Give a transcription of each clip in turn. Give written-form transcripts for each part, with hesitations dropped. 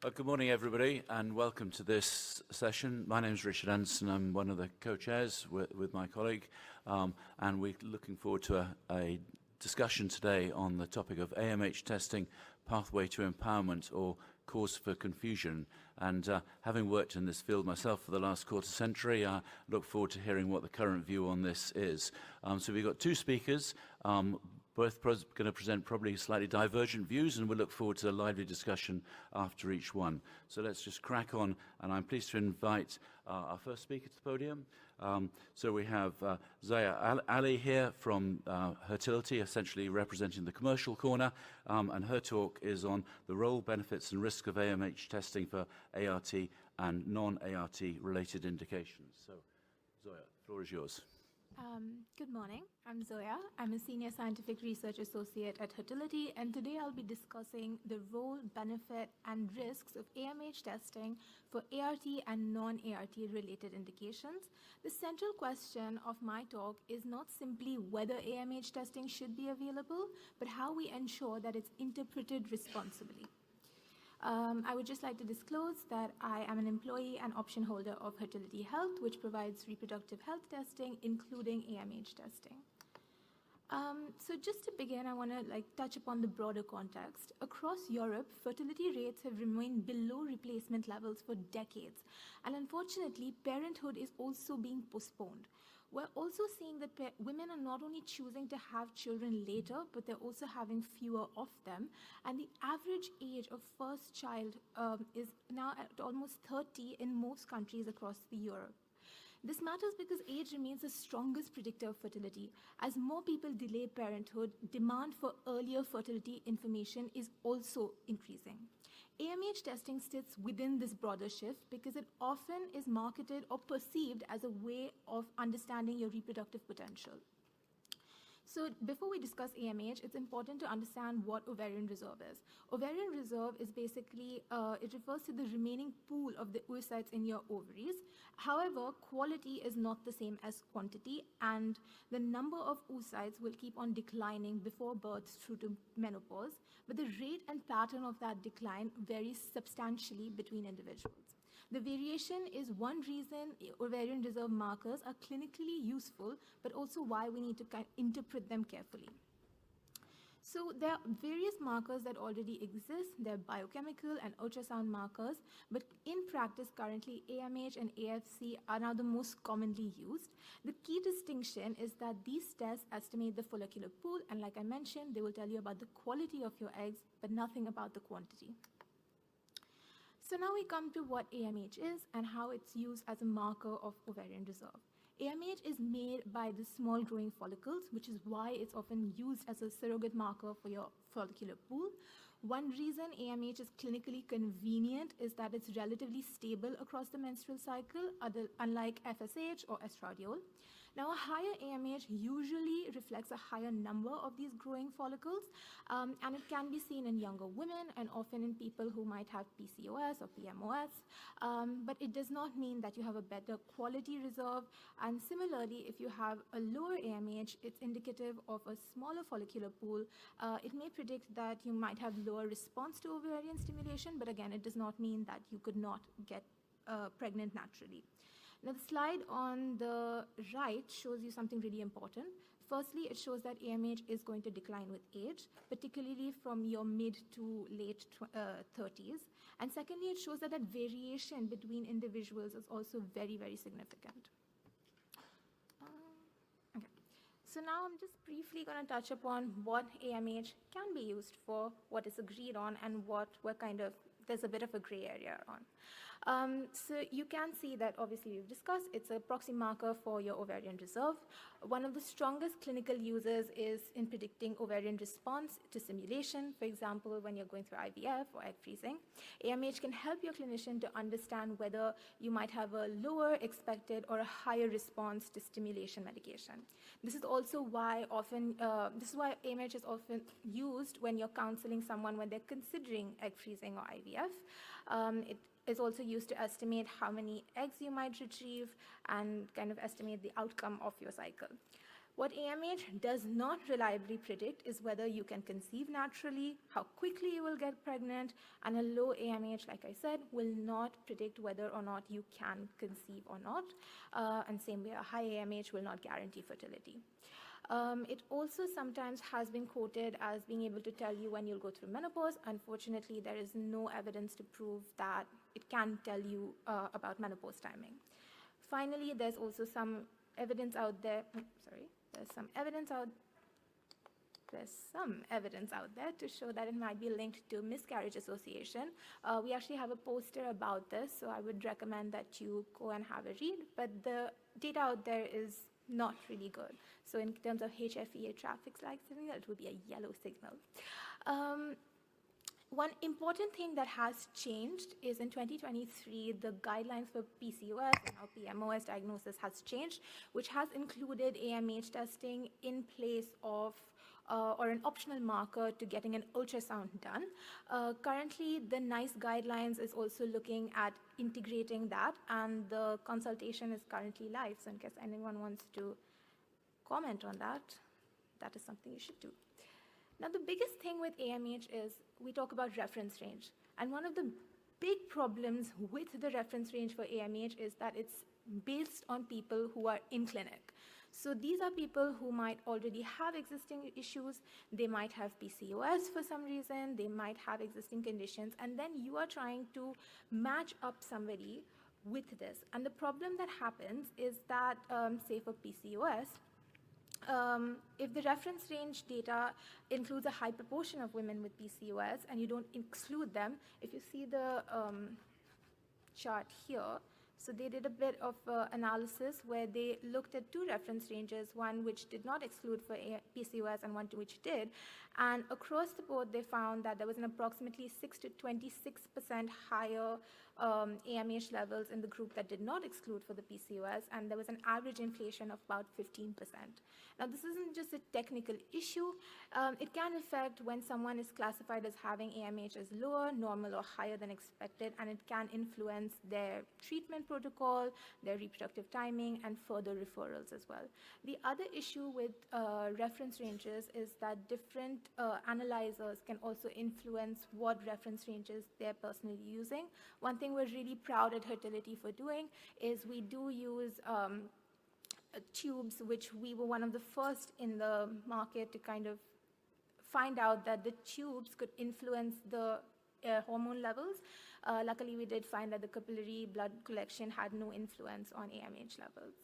Good morning, everybody, and welcome to this session. My name is Richard Anderson. I'm one of the co-chairs with my colleague, and we're looking forward to a discussion today on the topic of AMH testing, pathway to empowerment or cause for confusion. And having worked in this field myself for the last quarter century, I look forward to hearing what the current view on this is. So we've got two speakers, both going to present probably slightly divergent views, and we'll look forward to a lively discussion after each one. So let's just crack on, and I'm pleased to invite our first speaker to the podium. So we have Zoya Ali here from Fertility, essentially representing the commercial corner, and her talk is on the role, benefits and risk of AMH testing for ART and non-ART related indications. So Zoya, the floor is yours. Good morning. I'm Zoya. I'm a Senior Scientific Research Associate at Fertility, and today I'll be discussing the role, benefit, and risks of AMH testing for ART and non-ART related indications. The central question of my talk is not simply whether AMH testing should be available, but how we ensure that it's interpreted responsibly. I would just like to disclose that I am an employee and option holder of Fertility Health, which provides reproductive health testing, including AMH testing. So just to begin, I want to touch upon the broader context. Across Europe, fertility rates have remained below replacement levels for decades, and unfortunately, parenthood is also being postponed. We're also seeing that women are not only choosing to have children later, but they're also having fewer of them. And the average age of first child is now at almost 30 in most countries across Europe. This matters because age remains the strongest predictor of fertility. As more people delay parenthood, demand for earlier fertility information is also increasing. AMH testing sits within this broader shift because it often is marketed or perceived as a way of understanding your reproductive potential. So before we discuss AMH, it's important to understand what ovarian reserve is. Ovarian reserve is basically, it refers to the remaining pool of the oocytes in your ovaries. However, quality is not the same as quantity, and the number of oocytes will keep on declining before birth through to menopause, but the rate and pattern of that decline varies substantially between individuals. The variation is one reason ovarian reserve markers are clinically useful, but also why we need to interpret them carefully. So there are various markers that already exist. They're biochemical and ultrasound markers, but in practice currently AMH and AFC are now the most commonly used. The key distinction is that these tests estimate the follicular pool, and like I mentioned, they will tell you about the quality of your eggs, but nothing about the quantity. So now we come to what AMH is and how it's used as a marker of ovarian reserve. AMH is made by the small growing follicles, which is why it's often used as a surrogate marker for your follicular pool. One reason AMH is clinically convenient is that it's relatively stable across the menstrual cycle, unlike FSH or estradiol. Now, a higher AMH usually reflects a higher number of these growing follicles, and it can be seen in younger women and often in people who might have PCOS or PMOS, but it does not mean that you have a better quality reserve. And similarly, if you have a lower AMH, it's indicative of a smaller follicular pool. It may predict that you might have lower response to ovarian stimulation, but again, it does not mean that you could not get pregnant naturally. Now, the slide on the right shows you something really important. Firstly, it shows that AMH is going to decline with age, particularly from your mid to late 30s. And secondly, it shows that variation between individuals is also very, very significant. Okay. So now I'm just briefly going to touch upon what AMH can be used for, what is agreed on, and what we're there's a bit of a gray area on. So you can see that obviously we've discussed it's a proxy marker for your ovarian reserve. One of the strongest clinical uses is in predicting ovarian response to stimulation. For example, when you're going through IVF or egg freezing, AMH can help your clinician to understand whether you might have a lower expected or a higher response to stimulation medication. This is also why this is why AMH is often used when you're counseling someone when they're considering egg freezing or IVF. It is also used to estimate how many eggs you might retrieve and kind of estimate the outcome of your cycle. What AMH does not reliably predict is whether you can conceive naturally, how quickly you will get pregnant, and a low AMH, like I said, will not predict whether or not you can conceive or not. And same way, a high AMH will not guarantee fertility. It also sometimes has been quoted as being able to tell you when you'll go through menopause. Unfortunately, there is no evidence to prove that it can tell you about menopause timing. Finally, there's also some evidence out there, there's some evidence out there to show that it might be linked to miscarriage association. We actually have a poster about this, so I would recommend that you go and have a read, but the data out there is not really good. So in terms of HFEA traffic light signal, it would be a yellow signal. One important thing that has changed is in 2023, the guidelines for PCOS and now PMOS diagnosis has changed, which has included AMH testing in place of or an optional marker to getting an ultrasound done. Currently, the NICE guidelines is also looking at integrating that, and the consultation is currently live. So in case anyone wants to comment on that, that is something you should do. Now, the biggest thing with AMH is we talk about reference range. And one of the big problems with the reference range for AMH is that it's based on people who are in clinic. So these are people who might already have existing issues. They might have PCOS for some reason. They might have existing conditions. And then you are trying to match up somebody with this. And the problem that happens is that, say for PCOS, if the reference range data includes a high proportion of women with PCOS and you don't exclude them, if you see the chart here, so they did a bit of analysis where they looked at two reference ranges, one which did not exclude for PCOS and one which did. And across the board, they found that there was an approximately 6 to 26% higher AMH levels in the group that did not exclude for the PCOS, and there was an average inflation of about 15%. Now, this isn't just a technical issue. It can affect when someone is classified as having AMH as lower, normal, or higher than expected, and it can influence their treatment protocol, their reproductive timing, and further referrals as well. The other issue with reference ranges is that different analyzers can also influence what reference ranges they're personally using. One thing we're really proud at Hertility for doing is we do use tubes, which we were one of the first in the market to kind of find out that the tubes could influence the hormone levels. Luckily, we did find that the capillary blood collection had no influence on AMH levels.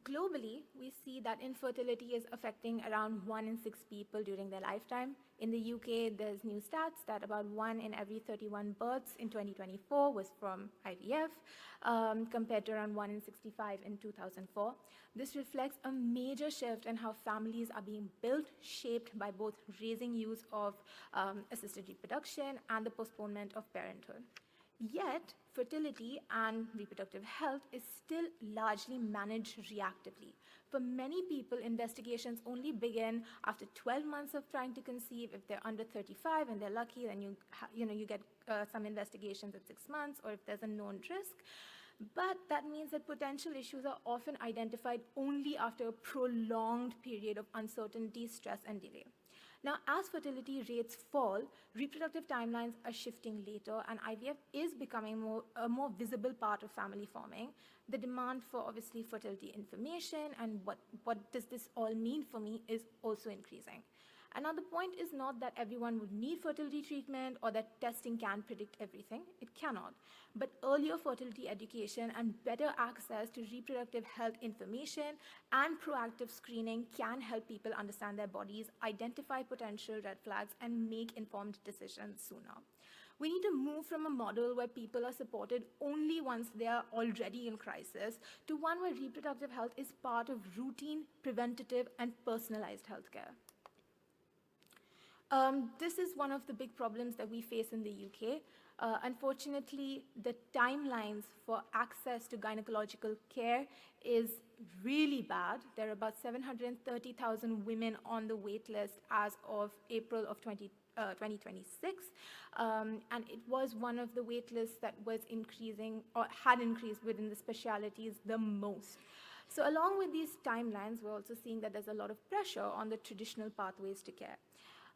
Globally, we see that infertility is affecting around 1 in 6 people during their lifetime. In the UK, there's new stats that about 1 in every 31 births in 2024 was from IVF, compared to around 1 in 65 in 2004. This reflects a major shift in how families are being built, shaped by both raising use of assisted reproduction and the postponement of parenthood. Yet, fertility and reproductive health is still largely managed reactively. For many people, investigations only begin after 12 months of trying to conceive. If they're under 35 and they're lucky, then you get some investigations at 6 months, or if there's a known risk. But that means that potential issues are often identified only after a prolonged period of uncertainty, stress, and delay. Now, as fertility rates fall, reproductive timelines are shifting later, and IVF is becoming a more visible part of family forming. The demand for, obviously, fertility information and what does this all mean for me is also increasing. And now the point is not that everyone would need fertility treatment or that testing can predict everything. It cannot. But earlier fertility education and better access to reproductive health information and proactive screening can help people understand their bodies, identify potential red flags, and make informed decisions sooner. We need to move from a model where people are supported only once they are already in crisis to one where reproductive health is part of routine, preventative, and personalized healthcare. This is one of the big problems that we face in the UK. Unfortunately, the timelines for access to gynecological care is really bad. There are about 730,000 women on the wait list as of April of 2026, and it was one of the wait lists that was increasing or had increased within the specialties the most. So along with these timelines, we're also seeing that there's a lot of pressure on the traditional pathways to care.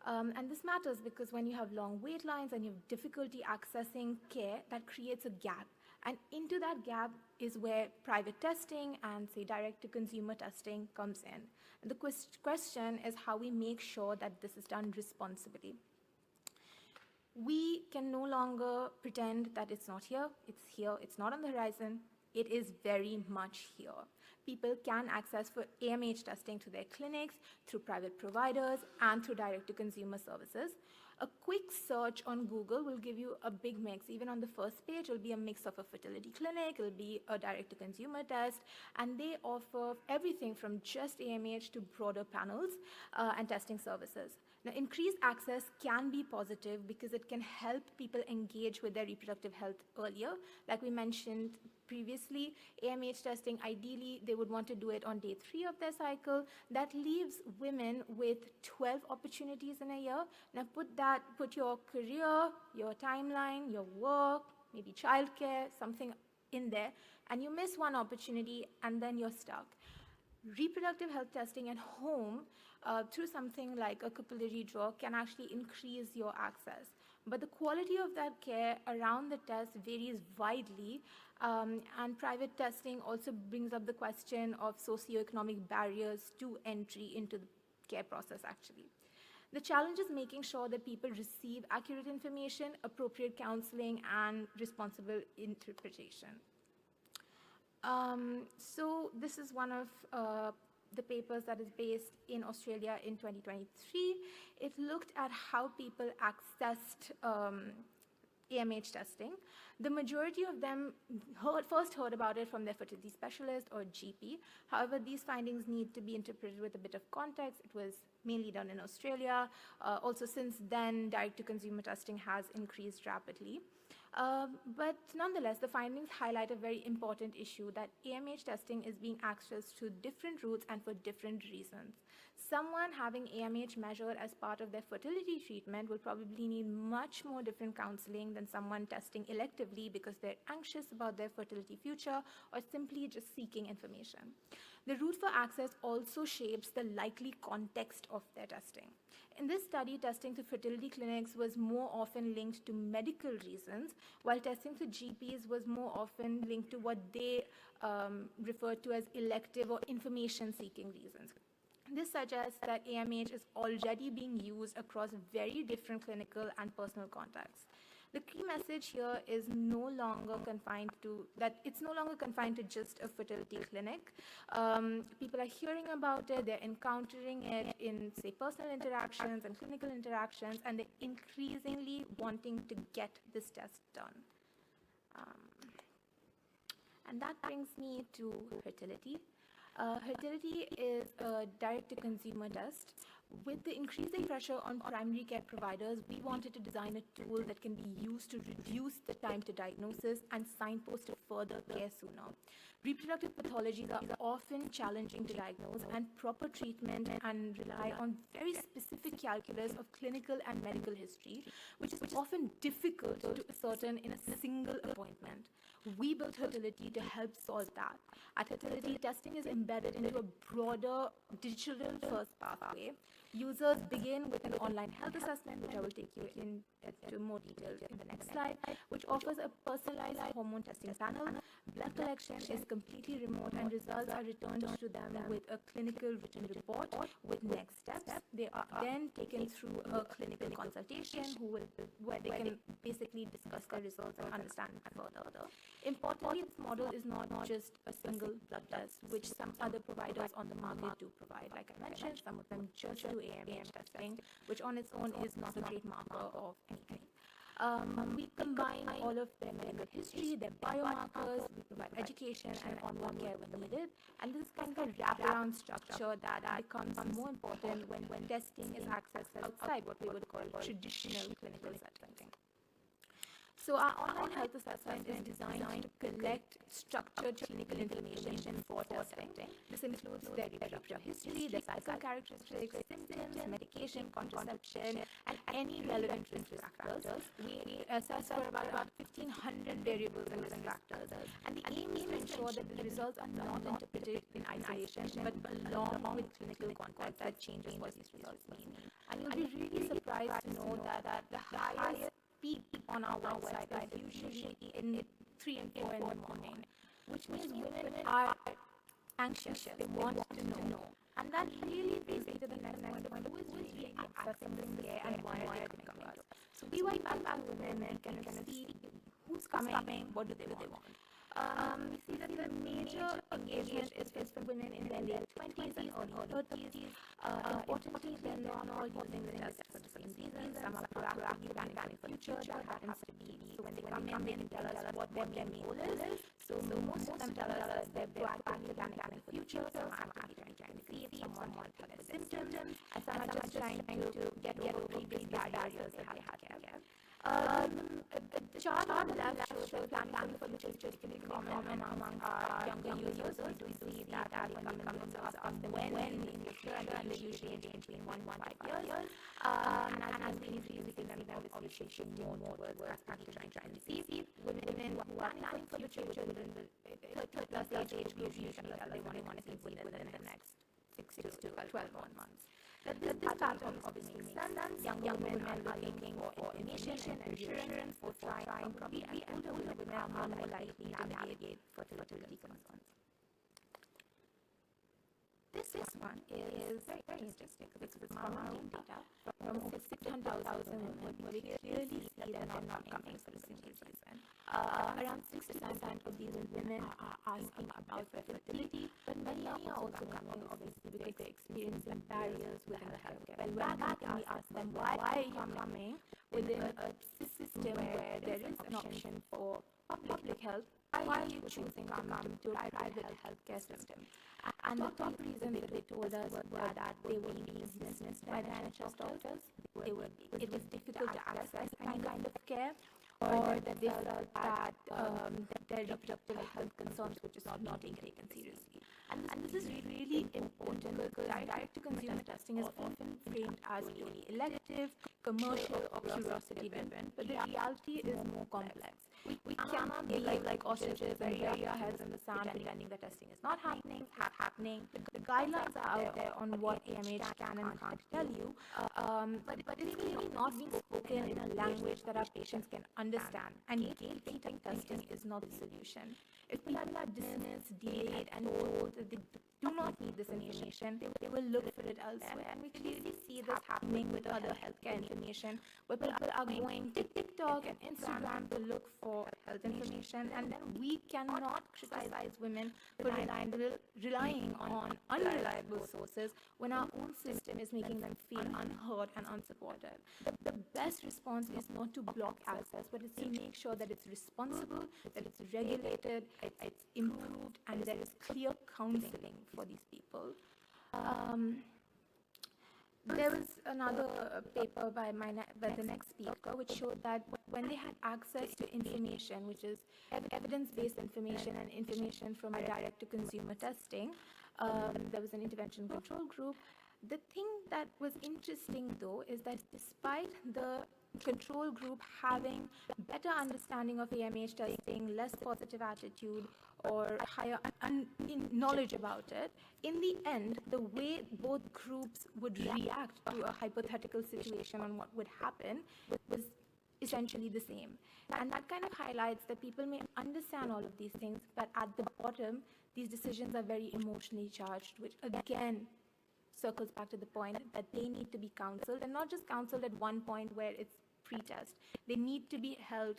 And this matters because when you have long wait lines and you have difficulty accessing care, that creates a gap. And into that gap is where private testing and, say, direct-to-consumer testing comes in. And the question is how we make sure that this is done responsibly. We can no longer pretend that it's not here, it's not on the horizon. It is very much here. People can access for AMH testing to their clinics, through private providers, and through direct-to-consumer services. A quick search on Google will give you a big mix. Even on the first page, it will be a mix of a fertility clinic, it will be a direct-to-consumer test, and they offer everything from just AMH to broader panels and testing services. Now, increased access can be positive because it can help people engage with their reproductive health earlier. Like we mentioned previously, AMH testing, ideally, they would want to do it on day 3 of their cycle. That leaves women with 12 opportunities in a year. Now, put your career, your timeline, your work, maybe childcare, something in there, and you miss one opportunity, and then you're stuck. Reproductive health testing at home through something like a capillary draw can actually increase your access. But the quality of that care around the test varies widely, and private testing also brings up the question of socioeconomic barriers to entry into the care process, actually. The challenge is making sure that people receive accurate information, appropriate counseling, and responsible interpretation. So this is one of the papers that is based in Australia in 2023. It looked at how people accessed AMH testing. The majority of them first heard about it from their fertility specialist or GP. However, these findings need to be interpreted with a bit of context. It was mainly done in Australia. Also, since then, direct-to-consumer testing has increased rapidly. But nonetheless, the findings highlight a very important issue, that AMH testing is being accessed through different routes and for different reasons. Someone having AMH measured as part of their fertility treatment will probably need much more different counseling than someone testing electively because they're anxious about their fertility future or simply just seeking information. The route for access also shapes the likely context of their testing. In this study, testing to fertility clinics was more often linked to medical reasons, while testing to GPs was more often linked to what they referred to as elective or information-seeking reasons. This suggests that AMH is already being used across very different clinical and personal contexts. The key message here is it's no longer confined to just a fertility clinic. People are hearing about it, they're encountering it in, say, personal interactions and clinical interactions, and they're increasingly wanting to get this test done. And that brings me to fertility. Fertility is a direct-to-consumer test. With the increasing pressure on primary care providers, we wanted to design a tool that can be used to reduce the time to diagnosis and signpost to further care sooner. Reproductive pathologies are often challenging to diagnose, and proper treatment and rely on very specific calculus of clinical and medical history, which is often difficult to ascertain in a single appointment. We built Fertility to help solve that. At Fertility, testing is embedded into a broader digital-first pathway. Users begin with an online health assessment, which I will take you into more detail in the next slide, which offers a personalized hormone testing panel. Blood collection is completely remote, and results are returned to them with a clinical written report with next steps. They are then taken through a clinical consultation where they can basically discuss their results and understand further. Importantly, this model is not just a single blood test, which some other providers on the market do provide. Like I mentioned, some of them just do AMH testing, which on its own is not a great marker of anything. We combine all of their medical history, their biomarkers, we provide education and onward care when needed, and this is kind of a wraparound structure that becomes more important when testing is accessed outside what we would call traditional clinical setting. So our online health assessment is designed to collect structured clinical information for testing. This includes their reproductive history, their cycle characteristics, symptoms, medication, contraception, and any relevant risk factors. We assess for about 1,500 variables and risk factors. And the aim is to ensure that the results are not interpreted in isolation, but along with clinical context that changes what these results mean. And you'll be really surprised to know that the highest peak on our website is usually in 3 and 4 in the morning, which means women are anxious. They want to know. And that really brings me to the next point, who is really accessing this care and why are they coming to us. So we went back to women and kind of see who's coming, what do they want. We see that the major engagement is for women in their late 20s and early 30s. Importantly, they're not all using the test for the same reasons. Some are proactively planning for the future. That happens to be so when they come in, they can tell us what their main goal is. So most of them tell us that they're proactively planning for the future. Some are actively trying to see if someone has symptoms, and some are just trying to get over previous barriers they had to care. The chart on the left shows the planning for the future is pretty common among our younger users. We see that when women ask them when in the future, and they usually age between 1 and 5 years. And as we increase, we can then obviously shift more towards practically trying to see women who are planning for the future within the 30 plus age group usually tell they want to see within the next 6 to 12 months. That this pattern obviously makes sense. Young women are looking for information and reassurance for trying probably, and older women are more likely to navigate fertility concerns. This one is very interesting because it's from our own data. From 600,000 women, we clearly see that they're not coming for the same reason. Around 6% of these women are asking about fertility, but many are also coming, obviously, because they're experiencing barriers within the healthcare. When we're back and we ask them, why are you coming within a system where there is an option for public health, why are you choosing to come to a private healthcare system? And the top reason that they told us were that they were being dismissed by the NHS doctors, it was difficult to access any kind of care, or that they felt that their reproductive health concerns were just not being taken seriously. And this is really important because direct-to-consumer testing is often framed as purely elective, commercial, or curiosity-driven, but the reality is more complex. We cannot be like ostriches and bury our heads in the sand pretending that testing is not happening. The guidelines are out there on what AMH can and can't tell you, but it's really not being spoken in a language that our patients can understand, and gatekeeping testing is not the solution. If people are dismissed, delayed, and told that they do not need this information, they will look for it elsewhere. And we clearly see this happening with other healthcare information, where people are going to TikTok and Instagram to look for health information, and then we cannot criticize women for relying on unreliable sources when our own system is making them feel unheard and unsupported. The best response is not to block access, but it's to make sure that it's responsible, that it's regulated, it's improved, and there is clear counseling for these people. There was another paper by the next speaker, which showed that when they had access to information, which is evidence-based information and information from a direct-to-consumer testing, there was an intervention control group. The thing that was interesting, though, is that despite the control group having better understanding of AMH testing, less positive attitude, or higher knowledge about it, in the end, the way both groups would react to a hypothetical situation on what would happen was essentially the same. And that kind of highlights that people may understand all of these things, but at the bottom, these decisions are very emotionally charged, which again circles back to the point that they need to be counseled, and not just counseled at one point where it's pre-test. They need to be held,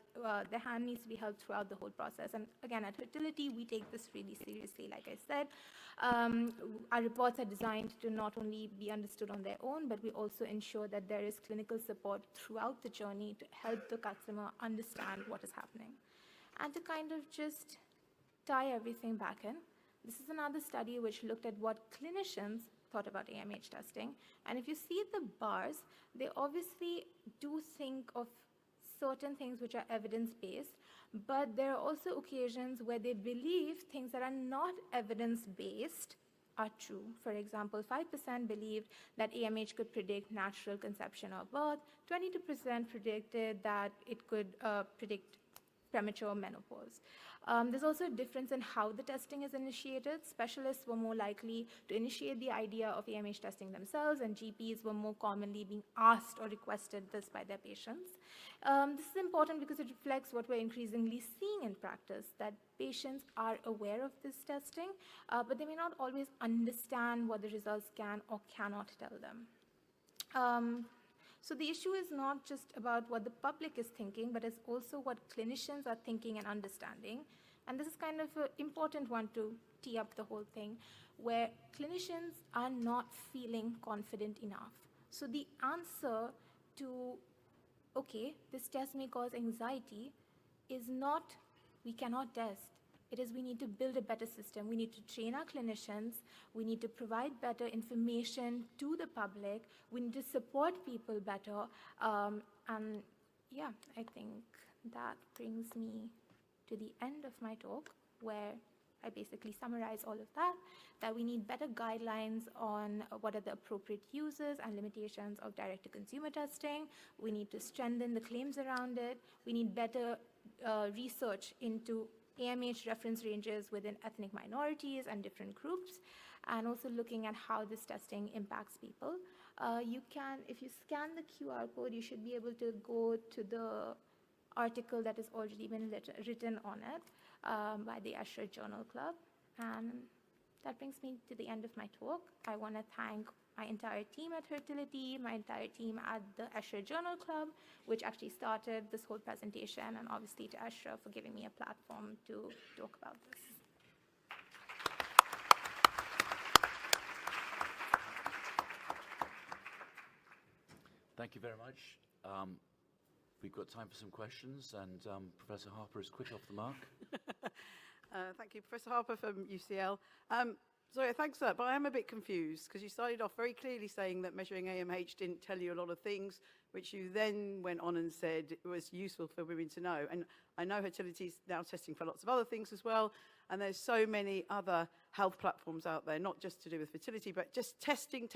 their hand needs to be held throughout the whole process. And again, at Fertility, we take this really seriously, like I said. Our reports are designed to not only be understood on their own, but we also ensure that there is clinical support throughout the journey to help the customer understand what is happening. And to kind of just tie everything back in, this is another study which looked at what clinicians thought about AMH testing. And if you see the bars, they obviously do think of certain things which are evidence-based, but there are also occasions where they believe things that are not evidence-based are true. For example, 5% believed that AMH could predict natural conception or birth, 22% predicted that it could predict premature menopause. There's also a difference in how the testing is initiated. Specialists were more likely to initiate the idea of AMH testing themselves, and GPs were more commonly being asked or requested this by their patients. This is important because it reflects what we're increasingly seeing in practice, that patients are aware of this testing, but they may not always understand what the results can or cannot tell them. So the issue is not just about what the public is thinking, but it's also what clinicians are thinking and understanding. And this is kind of an important one to tee up the whole thing, where clinicians are not feeling confident enough. So the answer to, okay, this test may cause anxiety, is not, we cannot test. It is, we need to build a better system. We need to train our clinicians. We need to provide better information to the public. We need to support people better. And yeah, I think that brings me to the end of my talk, where I basically summarize all of that we need better guidelines on what are the appropriate uses and limitations of direct-to-consumer testing. We need to strengthen the claims around it. We need better research into AMH reference ranges within ethnic minorities and different groups, and also looking at how this testing impacts people. You can, if you scan the QR code, you should be able to go to the article that has already been written on it by the ESHRE Journal Club. And that brings me to the end of my talk. I want to thank my entire team at Fertility, my entire team at the ESHRE Journal Club, which actually started this whole presentation, and obviously to ESHRE for giving me a platform to talk about this. Thank you very much. We've got time for some questions, and Professor Harper is quick off the mark. Thank you, Professor Harper from UCL. Zoya, thanks for that, but I am a bit confused because you started off very clearly saying that measuring AMH didn't tell you a lot of things, which you then went on and said it was useful for women to know. And I know Fertility is now testing for lots of other things as well, and there's so many other health platforms out there, not just to do with fertility, but just testing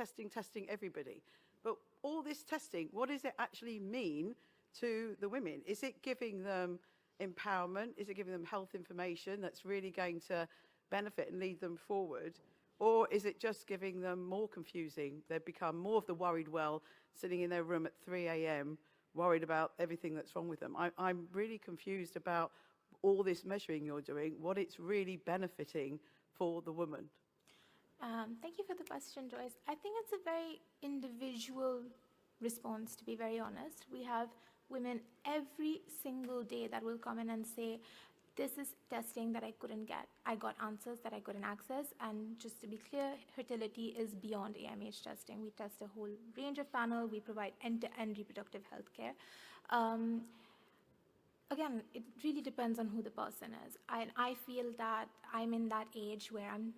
everybody. But all this testing, what does it actually mean to the women? Is it giving them empowerment? Is it giving them health information that's really going to benefit and lead them forward? Or is it just giving them more confusing? They've become more of the worried well, sitting in their room at 3 a.m., worried about everything that's wrong with them. I'm really confused about all this measuring you're doing, what it's really benefiting for the woman. Thank you for the question, Joyce. I think it's a very individual response, to be very honest. We have women every single day that will come in and say, this is testing that I couldn't get. I got answers that I couldn't access. And just to be clear, Fertility is beyond AMH testing. We test a whole range of panel. We provide end-to-end reproductive health care. Again, it really depends on who the person is. I feel that I'm in that age where I'm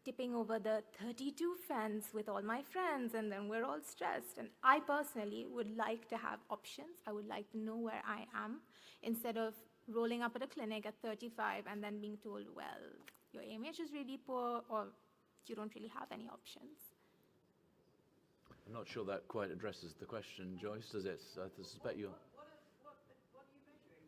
tipping over the 32 fence with all my friends, and then we're all stressed. And I personally would like to have options. I would like to know where I am, instead of rolling up at a clinic at 35 and then being told, well, your AMH is really poor, or you don't really have any options. I'm not sure that quite addresses the question, Joyce, does it? I suspect you're... What are you measuring?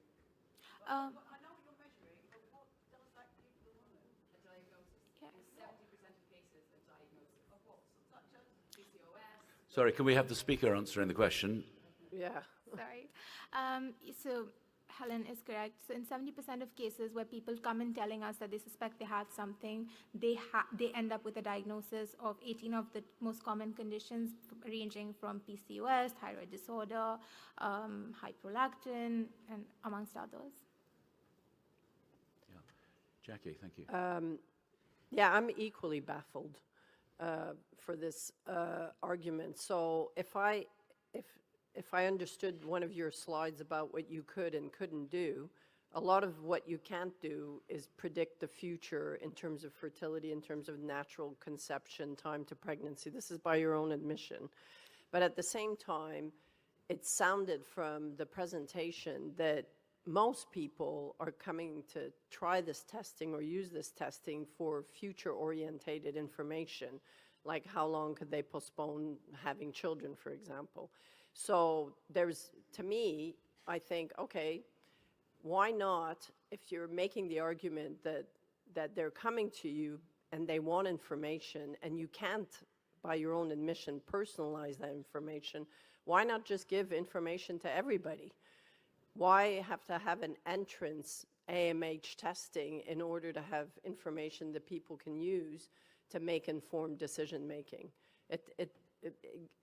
I know what you're measuring, but what does that give the woman? A diagnosis. Yes. 70% of cases, a diagnosis. Of what? Such as PCOS. Sorry, can we have the speaker answering the question? Yeah. Sorry. So Helen is correct. So in 70% of cases where people come in telling us that they suspect they have something, they end up with a diagnosis of 18 of the most common conditions, ranging from PCOS, thyroid disorder, hyperlactin, and amongst others. Yeah. Jackie, thank you. Yeah, I'm equally baffled for this argument. So if I understood one of your slides about what you could and couldn't do, a lot of what you can't do is predict the future in terms of fertility, in terms of natural conception, time to pregnancy. This is by your own admission. But at the same time, it sounded from the presentation that most people are coming to try this testing or use this testing for future-orientated information, like how long could they postpone having children, for example. So there's, to me, I think, okay, why not, if you're making the argument that they're coming to you and they want information and you can't, by your own admission, personalize that information, why not just give information to everybody? Why have to have an entrance AMH testing in order to have information that people can use to make informed decision making?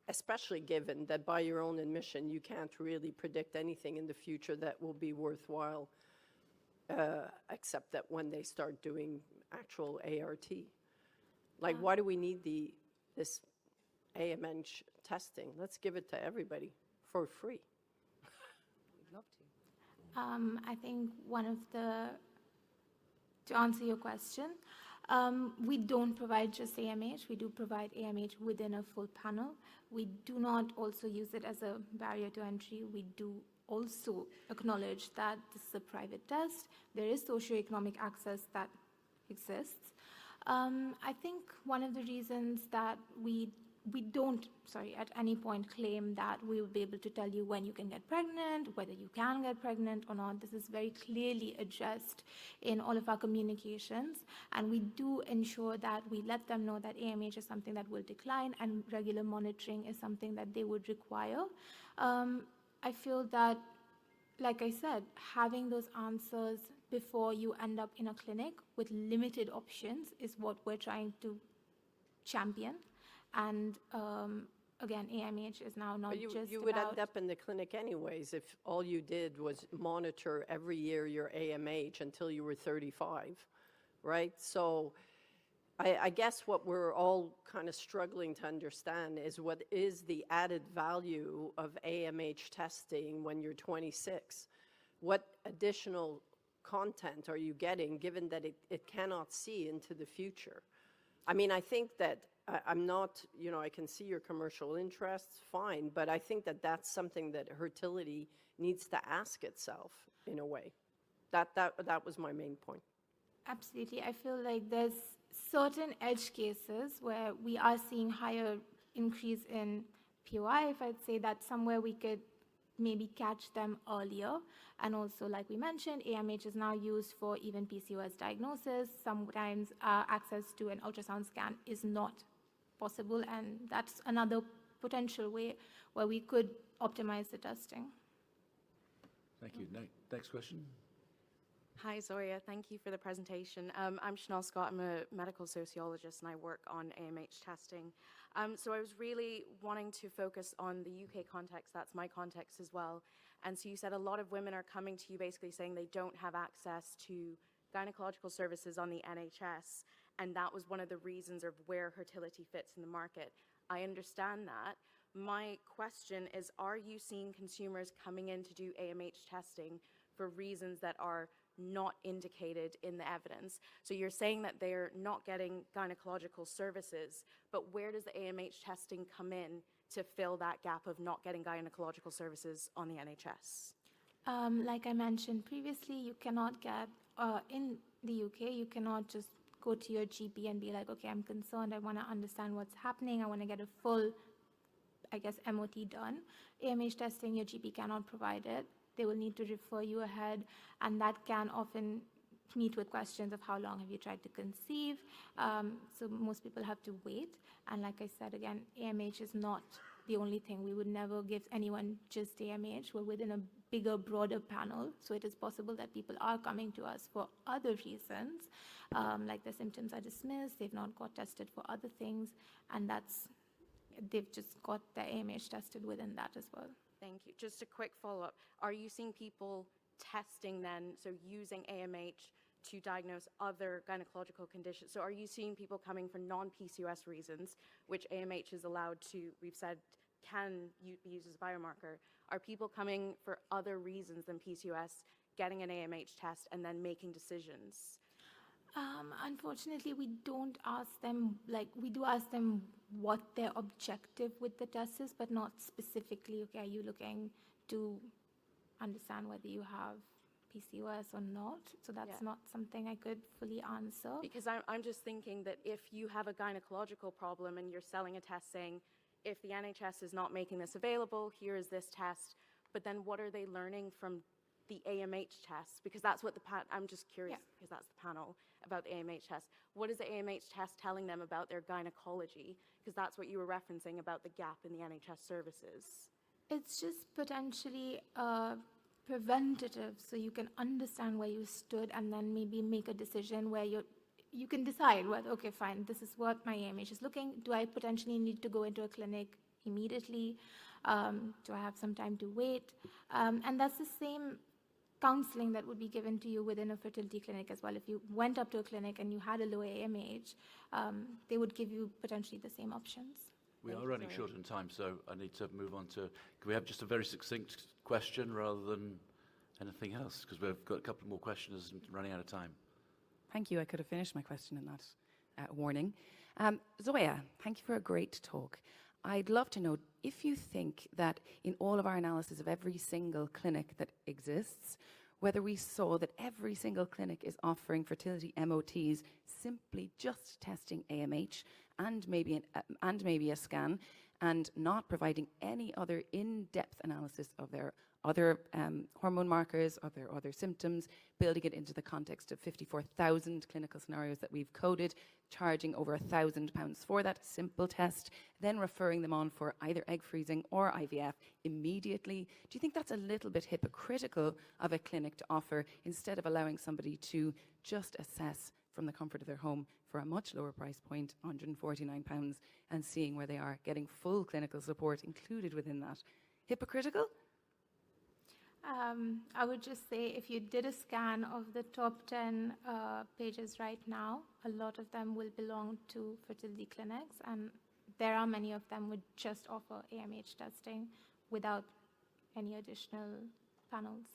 Especially given that by your own admission, you can't really predict anything in the future that will be worthwhile, except that when they start doing actual ART. Like, why do we need this AMH testing? Let's give it to everybody for free. We'd love to. I think to answer your question, we don't provide just AMH. We do provide AMH within a full panel. We do not also use it as a barrier to entry. We do also acknowledge that this is a private test. There is socioeconomic access that exists. I think one of the reasons that we don't, at any point claim that we will be able to tell you when you can get pregnant, whether you can get pregnant or not. This is very clearly addressed in all of our communications, and we do ensure that we let them know that AMH is something that will decline and regular monitoring is something that they would require. I feel that, like I said, having those answers before you end up in a clinic with limited options is what we're trying to champion. And again, AMH is now not just you would about... end up in the clinic anyways if all you did was monitor every year your AMH until you were 35, right? So I guess what we're all kind of struggling to understand is what is the added value of AMH testing when you're 26? What additional content are you getting given that it cannot see into the future? I mean, I think that I'm not, I can see your commercial interests, fine, but I think that that's something that fertility needs to ask itself in a way. That was my main point. Absolutely. I feel like there's certain edge cases where we are seeing higher increase in POI. If I'd say that somewhere we could maybe catch them earlier. And also, like we mentioned, AMH is now used for even PCOS diagnosis. Sometimes access to an ultrasound scan is not possible, and that's another potential way where we could optimize the testing. Thank you. Next question. Hi, Zoya. Thank you for the presentation. I'm Chanel Scott. I'm a medical sociologist, and I work on AMH testing. So I was really wanting to focus on the UK context. That's my context as well. And so you said a lot of women are coming to you basically saying they don't have access to gynecological services on the NHS, and that was one of the reasons of where fertility fits in the market. I understand that. My question is, are you seeing consumers coming in to do AMH testing for reasons that are not indicated in the evidence? So you're saying that they're not getting gynecological services, but where does the AMH testing come in to fill that gap of not getting gynecological services on the NHS? Like I mentioned previously, you cannot get, in the UK, you cannot just go to your GP and be like, okay, I'm concerned, I want to understand what's happening, I want to get a full, MOT done. AMH testing, your GP cannot provide it. They will need to refer you ahead, and that can often meet with questions of how long have you tried to conceive. So most people have to wait. And like I said, again, AMH is not the only thing. We would never give anyone just AMH. We're within a bigger, broader panel. So it is possible that people are coming to us for other reasons, like their symptoms are dismissed, they've not got tested for other things, and they've just got their AMH tested within that as well. Thank you. Just a quick follow-up. Are you seeing people testing then, so using AMH to diagnose other gynecological conditions? So are you seeing people coming for non-PCOS reasons, which AMH is allowed to, we've said, can be used as a biomarker? Are people coming for other reasons than PCOS, getting an AMH test, and then making decisions? Unfortunately, we don't ask them, like, we do ask them what their objective with the test is, but not specifically, okay, are you looking to understand whether you have PCOS or not? So that's not something I could fully answer. Because I'm just thinking that if you have a gynecological problem and you're selling a test saying, if the NHS is not making this available, here is this test, but then what are they learning from the AMH test? Because that's what I'm just curious, because that's the panel about the AMH test. What is the AMH test telling them about their gynecology? Because that's what you were referencing about the gap in the NHS services. It's just potentially preventative, so you can understand where you stood and then maybe make a decision where you can decide whether, okay, fine, this is what my AMH is looking. Do I potentially need to go into a clinic immediately? Do I have some time to wait? And that's the same counseling that would be given to you within a fertility clinic as well. If you went up to a clinic and you had a low AMH, they would give you potentially the same options. We are running short on time, so I need to move on to, can we have just a very succinct question rather than anything else? Because we've got a couple more questions and running out of time. Thank you. I could have finished my question in that warning. Zoya, thank you for a great talk. I'd love to know if you think that in all of our analysis of every single clinic that exists, whether we saw that every single clinic is offering fertility MOTs simply just testing AMH and maybe a scan, and not providing any other in-depth analysis of their other hormone markers, of their other symptoms, building it into the context of 54,000 clinical scenarios that we've coded, charging over £1,000 for that simple test, then referring them on for either egg freezing or IVF immediately. Do you think that's a little bit hypocritical of a clinic to offer, instead of allowing somebody to just assess from the comfort of their home for a much lower price point, £149, and seeing where they are, getting full clinical support included within that? Hypocritical? I would just say if you did a scan of the top 10 pages right now, a lot of them will belong to fertility clinics, and there are many of them would just offer AMH testing without any additional panels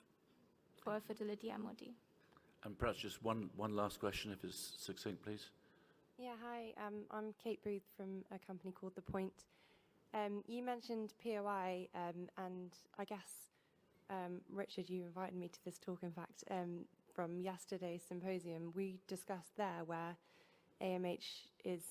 for a fertility MOT. And perhaps just one last question, if it's succinct, please. Yeah, hi. I'm Kate Booth from a company called The Point. You mentioned POI, and I guess, Richard, you invited me to this talk, in fact, from yesterday's symposium. We discussed there where AMH is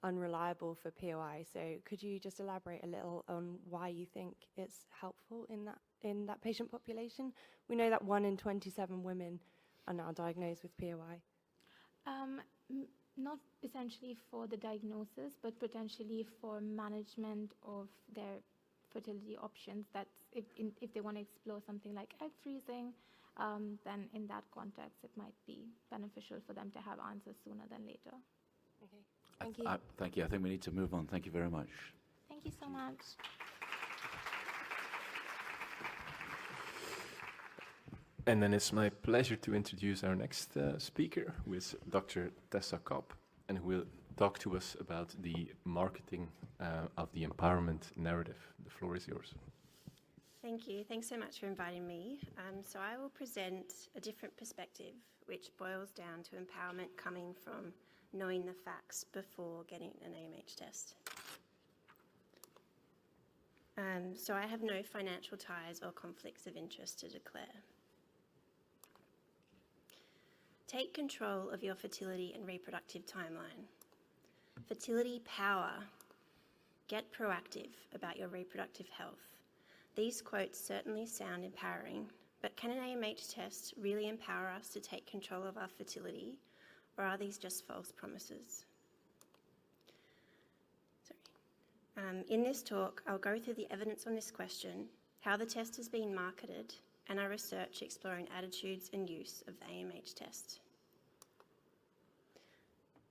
unreliable for POI. So could you just elaborate a little on why you think it's helpful in that patient population? We know that 1 in 27 women are now diagnosed with POI. Not essentially for the diagnosis, but potentially for management of their fertility options. That's if they want to explore something like egg freezing, then in that context it might be beneficial for them to have answers sooner than later. Okay, thank you. Thank you. I think we need to move on. Thank you very much. Thank you so much. And then it's my pleasure to introduce our next speaker, who is Dr. Tessa Copp, and who will talk to us about the marketing of the empowerment narrative. The floor is yours. Thank you. Thanks so much for inviting me. So I will present a different perspective, which boils down to empowerment coming from knowing the facts before getting an AMH test. So I have no financial ties or conflicts of interest to declare. Take control of your fertility and reproductive timeline. Fertility power. Get proactive about your reproductive health. These quotes certainly sound empowering, but can an AMH test really empower us to take control of our fertility, or are these just false promises? In this talk, I'll go through the evidence on this question, how the test is being marketed, and our research exploring attitudes and use of the AMH test.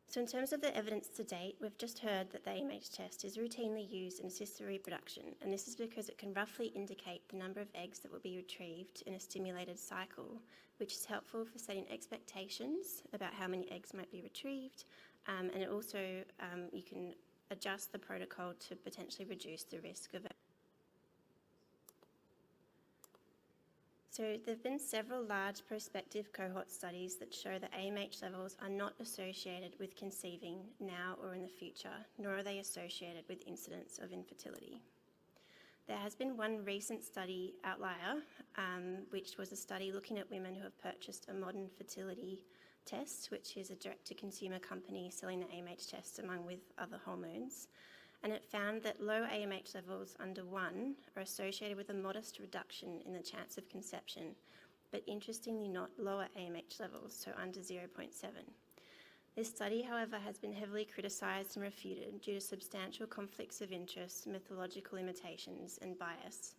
So in terms of the evidence to date, we've just heard that the AMH test is routinely used in assisted reproduction, and this is because it can roughly indicate the number of eggs that will be retrieved in a stimulated cycle, which is helpful for setting expectations about how many eggs might be retrieved, and it also, you can adjust the protocol to potentially reduce the risk of it. So there have been several large prospective cohort studies that show that AMH levels are not associated with conceiving now or in the future, nor are they associated with incidence of infertility. There has been one recent study outlier, which was a study looking at women who have purchased a modern fertility test, which is a direct-to-consumer company selling the AMH test along with other hormones. And it found that low AMH levels under 1 are associated with a modest reduction in the chance of conception, but interestingly not lower AMH levels, so under 0.7. This study, however, has been heavily criticised and refuted due to substantial conflicts of interest, methodological limitations and bias.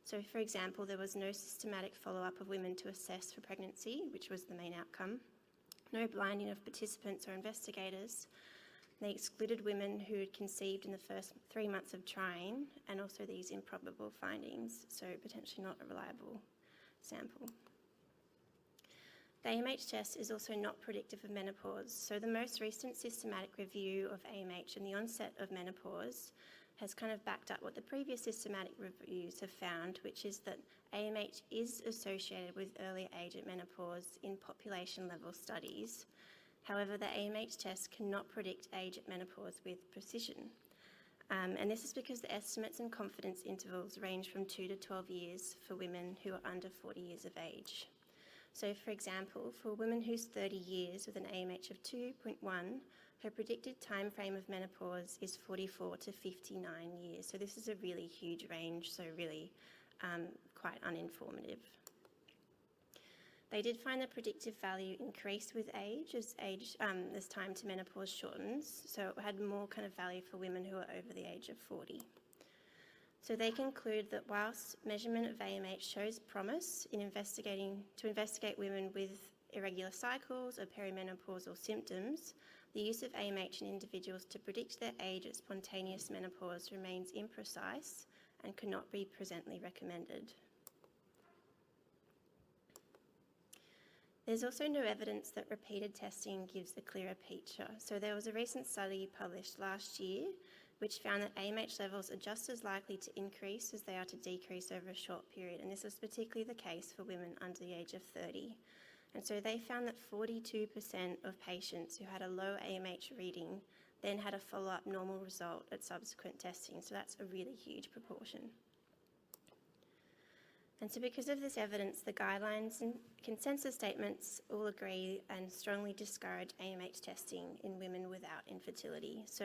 So, for example, there was no systematic follow-up of women to assess for pregnancy, which was the main outcome, no blinding of participants or investigators. They excluded women who had conceived in the first 3 months of trying, and also these improbable findings, so potentially not a reliable sample. The AMH test is also not predictive of menopause, so the most recent systematic review of AMH and the onset of menopause has kind of backed up what the previous systematic reviews have found, which is that AMH is associated with earlier age at menopause in population-level studies. However, the AMH test cannot predict age at menopause with precision. And this is because the estimates and confidence intervals range from 2 to 12 years for women who are under 40 years of age. So, for example, for a woman who's 30 years with an AMH of 2.1, her predicted time frame of menopause is 44 to 59 years. So this is a really huge range, so really quite uninformative. They did find the predictive value increased with age as time to menopause shortens, so it had more kind of value for women who are over the age of 40. So they conclude that whilst measurement of AMH shows promise in to investigate women with irregular cycles or perimenopausal symptoms, the use of AMH in individuals to predict their age at spontaneous menopause remains imprecise and cannot be presently recommended. There's also no evidence that repeated testing gives a clearer picture. So there was a recent study published last year which found that AMH levels are just as likely to increase as they are to decrease over a short period, and this was particularly the case for women under the age of 30. And so they found that 42% of patients who had a low AMH reading then had a follow-up normal result at subsequent testing, so that's a really huge proportion. And so because of this evidence, the guidelines and consensus statements all agree and strongly discourage AMH testing in women without infertility. So,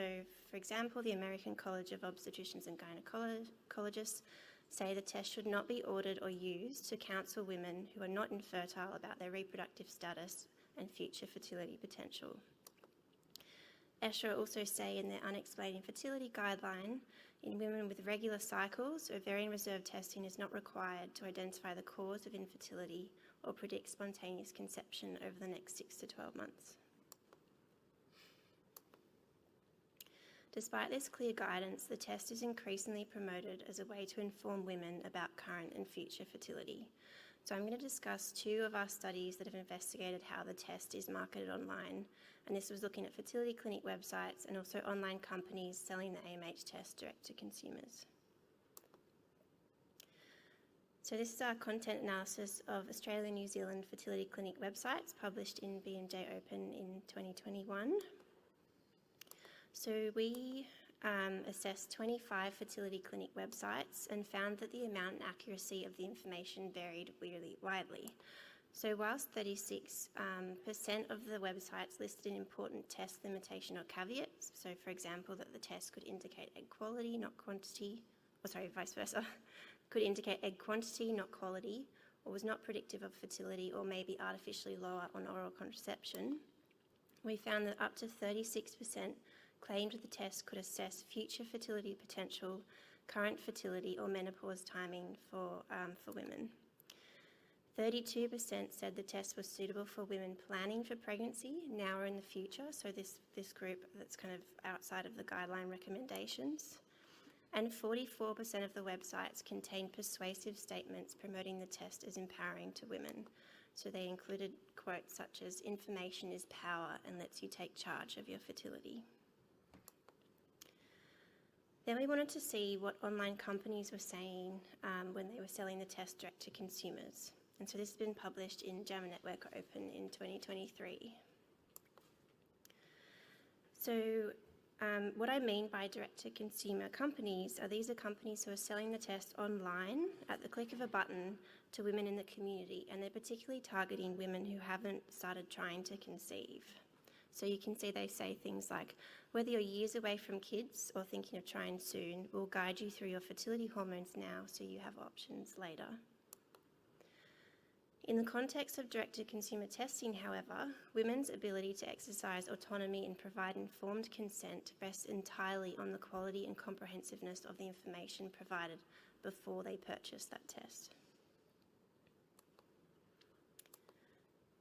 for example, the American College of Obstetricians and Gynecologists say the test should not be ordered or used to counsel women who are not infertile about their reproductive status and future fertility potential. ESHRE also say in their unexplained infertility guideline, in women with regular cycles, ovarian reserve testing is not required to identify the cause of infertility or predict spontaneous conception over the next 6 to 12 months. Despite this clear guidance, the test is increasingly promoted as a way to inform women about current and future fertility. So I'm going to discuss 2 of our studies that have investigated how the test is marketed online, and this was looking at fertility clinic websites and also online companies selling the AMH test direct to consumers. So this is our content analysis of Australia and New Zealand fertility clinic websites published in BMJ Open in 2021. So we assessed 25 fertility clinic websites and found that the amount and accuracy of the information varied really widely. So whilst 36% of the websites listed an important test limitation or caveats, so for example that the test could indicate egg quality, not quantity, or sorry, vice versa, could indicate egg quantity, not quality, or was not predictive of fertility or may be artificially lower on oral contraception, we found that up to 36% claimed the test could assess future fertility potential, current fertility or menopause timing for women. 32% said the test was suitable for women planning for pregnancy now or in the future, so this group that's kind of outside of the guideline recommendations. And 44% of the websites contained persuasive statements promoting the test as empowering to women. So they included quotes such as, "Information is power and lets you take charge of your fertility." Then we wanted to see what online companies were saying when they were selling the test direct to consumers. And so this has been published in JAMA Network Open in 2023. So what I mean by direct-to-consumer companies are these are companies who are selling the test online at the click of a button to women in the community, and they're particularly targeting women who haven't started trying to conceive. So you can see they say things like, whether you're years away from kids or thinking of trying soon, we'll guide you through your fertility hormones now so you have options later. In the context of direct-to-consumer testing, however, women's ability to exercise autonomy and provide informed consent rests entirely on the quality and comprehensiveness of the information provided before they purchase that test.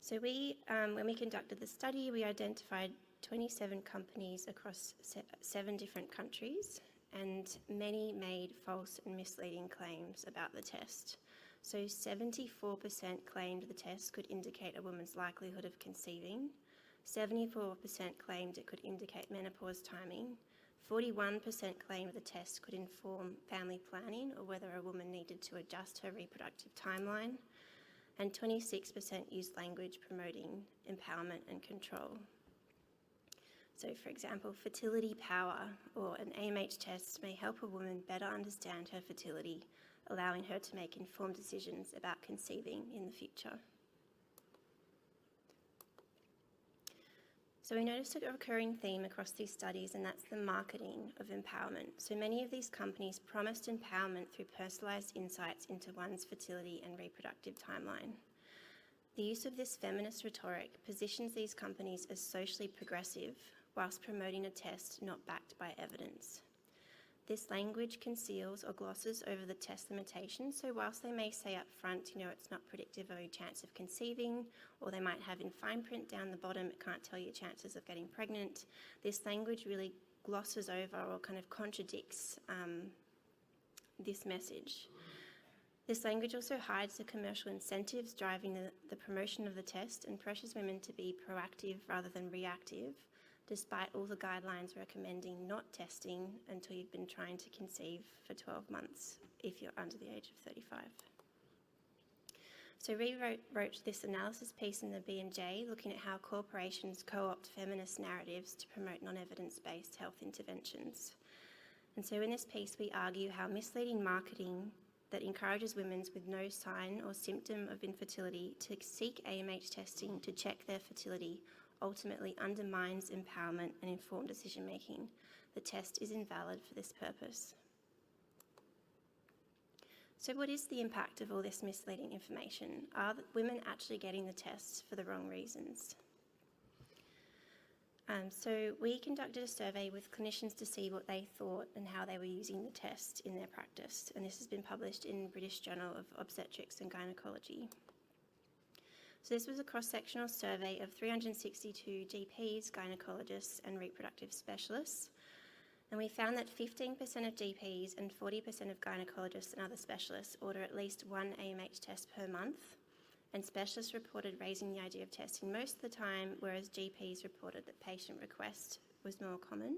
So when we conducted the study, we identified 27 companies across 7 different countries, and many made false and misleading claims about the test. So 74% claimed the test could indicate a woman's likelihood of conceiving, 74% claimed it could indicate menopause timing, 41% claimed the test could inform family planning or whether a woman needed to adjust her reproductive timeline, and 26% used language promoting empowerment and control. So for example, fertility power or an AMH test may help a woman better understand her fertility, allowing her to make informed decisions about conceiving in the future. So we noticed a recurring theme across these studies, and that's the marketing of empowerment. So many of these companies promised empowerment through personalised insights into one's fertility and reproductive timeline. The use of this feminist rhetoric positions these companies as socially progressive whilst promoting a test not backed by evidence. This language conceals or glosses over the test limitations, so whilst they may say up front, it's not predictive of your chance of conceiving, or they might have in fine print down the bottom, it can't tell you chances of getting pregnant, this language really glosses over or kind of contradicts this message. This language also hides the commercial incentives driving the promotion of the test and pressures women to be proactive rather than reactive, despite all the guidelines recommending not testing until you've been trying to conceive for 12 months if you're under the age of 35. So we wrote this analysis piece in the B&J looking at how corporations co-opt feminist narratives to promote non-evidence-based health interventions. And so in this piece we argue how misleading marketing that encourages women with no sign or symptom of infertility to seek AMH testing to check their fertility ultimately undermines empowerment and informed decision-making. The test is invalid for this purpose. So what is the impact of all this misleading information? Are women actually getting the tests for the wrong reasons? So we conducted a survey with clinicians to see what they thought and how they were using the test in their practice, and this has been published in British Journal of Obstetrics and Gynecology. So this was a cross-sectional survey of 362 GPs, gynecologists and reproductive specialists, and we found that 15% of GPs and 40% of gynecologists and other specialists order at least one AMH test per month, and specialists reported raising the idea of testing most of the time, whereas GPs reported that patient request was more common.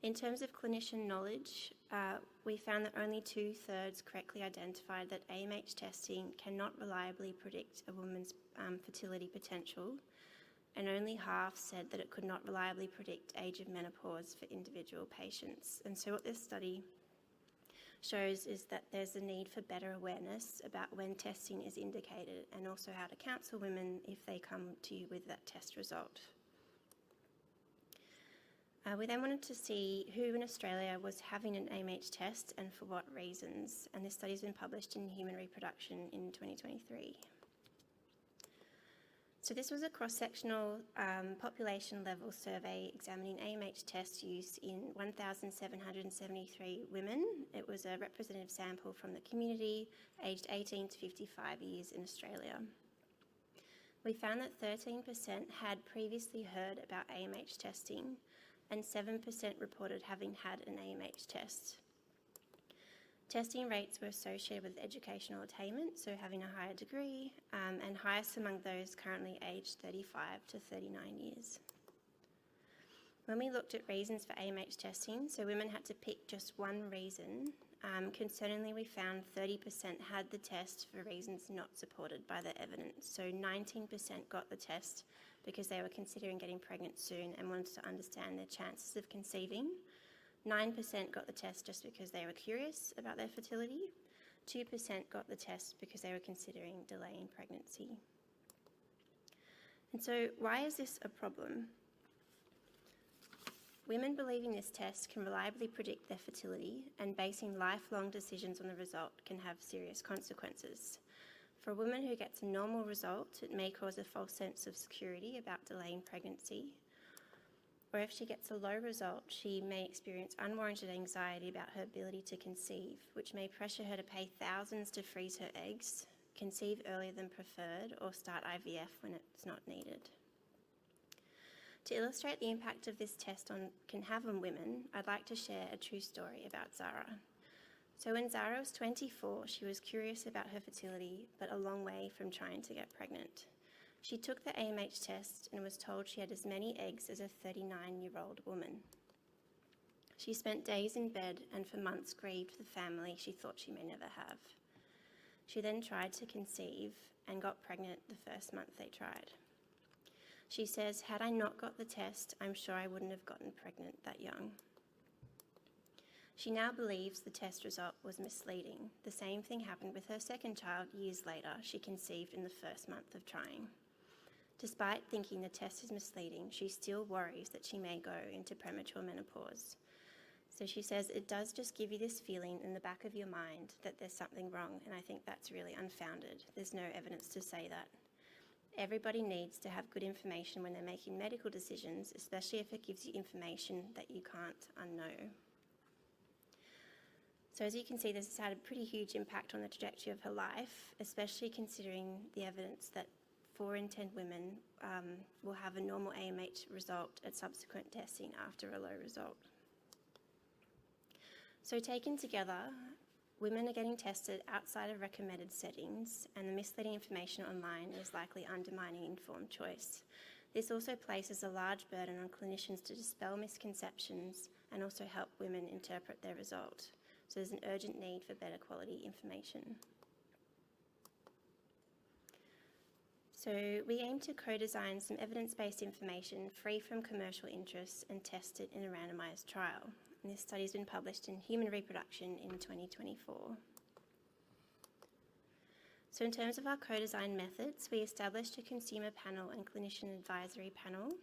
In terms of clinician knowledge, we found that only 2/3 correctly identified that AMH testing cannot reliably predict a woman's fertility potential, and only half said that it could not reliably predict age of menopause for individual patients. And so what this study shows is that there's a need for better awareness about when testing is indicated and also how to counsel women if they come to you with that test result. We then wanted to see who in Australia was having an AMH test and for what reasons, and this study has been published in Human Reproduction in 2023. So this was a cross-sectional population-level survey examining AMH test use in 1,773 women. It was a representative sample from the community, aged 18 to 55 years in Australia. We found that 13% had previously heard about AMH testing, and 7% reported having had an AMH test. Testing rates were associated with educational attainment, so having a higher degree, and highest among those currently aged 35 to 39 years. When we looked at reasons for AMH testing, so women had to pick just one reason, concerningly, we found 30% had the test for reasons not supported by the evidence. So 19% got the test because they were considering getting pregnant soon and wanted to understand their chances of conceiving. 9% got the test just because they were curious about their fertility. 2% got the test because they were considering delaying pregnancy. And so why is this a problem? Women believing this test can reliably predict their fertility, and basing lifelong decisions on the result can have serious consequences. For a woman who gets a normal result, it may cause a false sense of security about delaying pregnancy. Or if she gets a low result, she may experience unwarranted anxiety about her ability to conceive, which may pressure her to pay thousands to freeze her eggs, conceive earlier than preferred, or start IVF when it's not needed. To illustrate the impact of this test can have on women, I'd like to share a true story about Zara. So when Zara was 24, she was curious about her fertility, but a long way from trying to get pregnant. She took the AMH test and was told she had as many eggs as a 39-year-old woman. She spent days in bed and for months grieved the family she thought she may never have. She then tried to conceive and got pregnant the first month they tried. She says, "Had I not got the test, I'm sure I wouldn't have gotten pregnant that young." She now believes the test result was misleading. The same thing happened with her second child years later. She conceived in the first month of trying. Despite thinking the test is misleading, she still worries that she may go into premature menopause. So she says, "It does just give you this feeling in the back of your mind that there's something wrong, and I think that's really unfounded. There's no evidence to say that. Everybody needs to have good information when they're making medical decisions, especially if it gives you information that you can't unknow." So as you can see, this has had a pretty huge impact on the trajectory of her life, especially considering the evidence that 4 in 10 women will have a normal AMH result at subsequent testing after a low result. So taken together, women are getting tested outside of recommended settings, and the misleading information online is likely undermining informed choice. This also places a large burden on clinicians to dispel misconceptions and also help women interpret their result. So there's an urgent need for better quality information. So we aim to co-design some evidence-based information free from commercial interests and test it in a randomised trial. And this study has been published in Human Reproduction in 2024. So in terms of our co-design methods, we established a consumer panel and clinician advisory panel.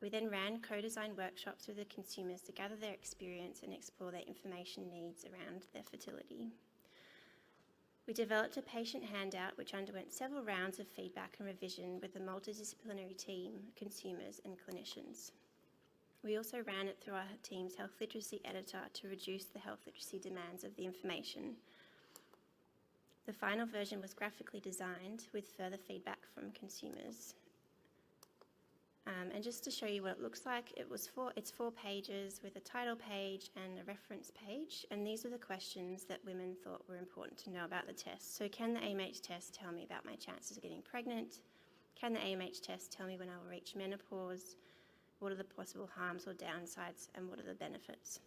We then ran co-design workshops with the consumers to gather their experience and explore their information needs around their fertility. We developed a patient handout which underwent several rounds of feedback and revision with a multidisciplinary team, consumers and clinicians. We also ran it through our team's health literacy editor to reduce the health literacy demands of the information. The final version was graphically designed with further feedback from consumers. And just to show you what it looks like, it's 4 pages with a title page and a reference page, and these are the questions that women thought were important to know about the test. So can the AMH test tell me about my chances of getting pregnant? Can the AMH test tell me when I will reach menopause? What are the possible harms or downsides, and what are the benefits?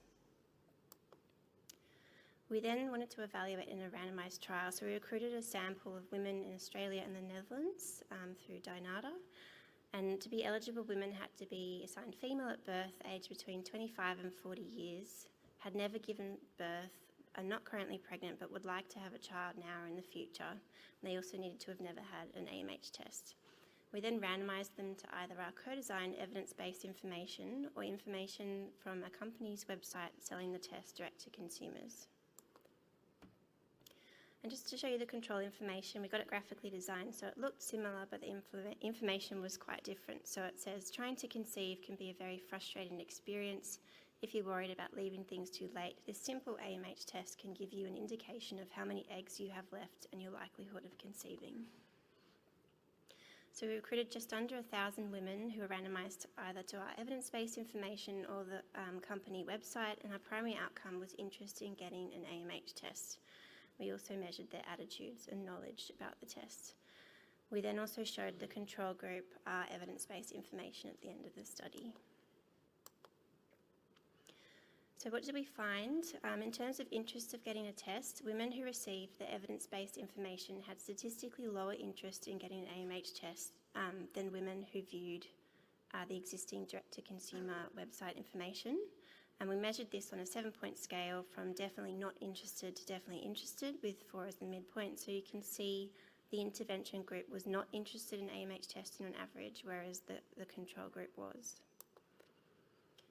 We then wanted to evaluate in a randomised trial, so we recruited a sample of women in Australia and the Netherlands through Dynata. And to be eligible, women had to be assigned female at birth, aged between 25 and 40 years, had never given birth, are not currently pregnant but would like to have a child now or in the future. And they also needed to have never had an AMH test. We then randomised them to either our co-designed evidence-based information or information from a company's website selling the test direct to consumers. And just to show you the control information, we got it graphically designed so it looked similar, but the information was quite different. So it says, trying to conceive can be a very frustrating experience. If you're worried about leaving things too late, this simple AMH test can give you an indication of how many eggs you have left and your likelihood of conceiving. So we recruited just under 1,000 women who were randomised either to our evidence-based information or the company website, and our primary outcome was interest in getting an AMH test. We also measured their attitudes and knowledge about the test. We then also showed the control group our evidence-based information at the end of the study. So what did we find? In terms of interest of getting a test, women who received the evidence-based information had statistically lower interest in getting an AMH test than women who viewed the existing direct-to-consumer website information. And we measured this on a 7-point scale from definitely not interested to definitely interested, with 4 as the midpoint. So you can see the intervention group was not interested in AMH testing on average, whereas the control group was.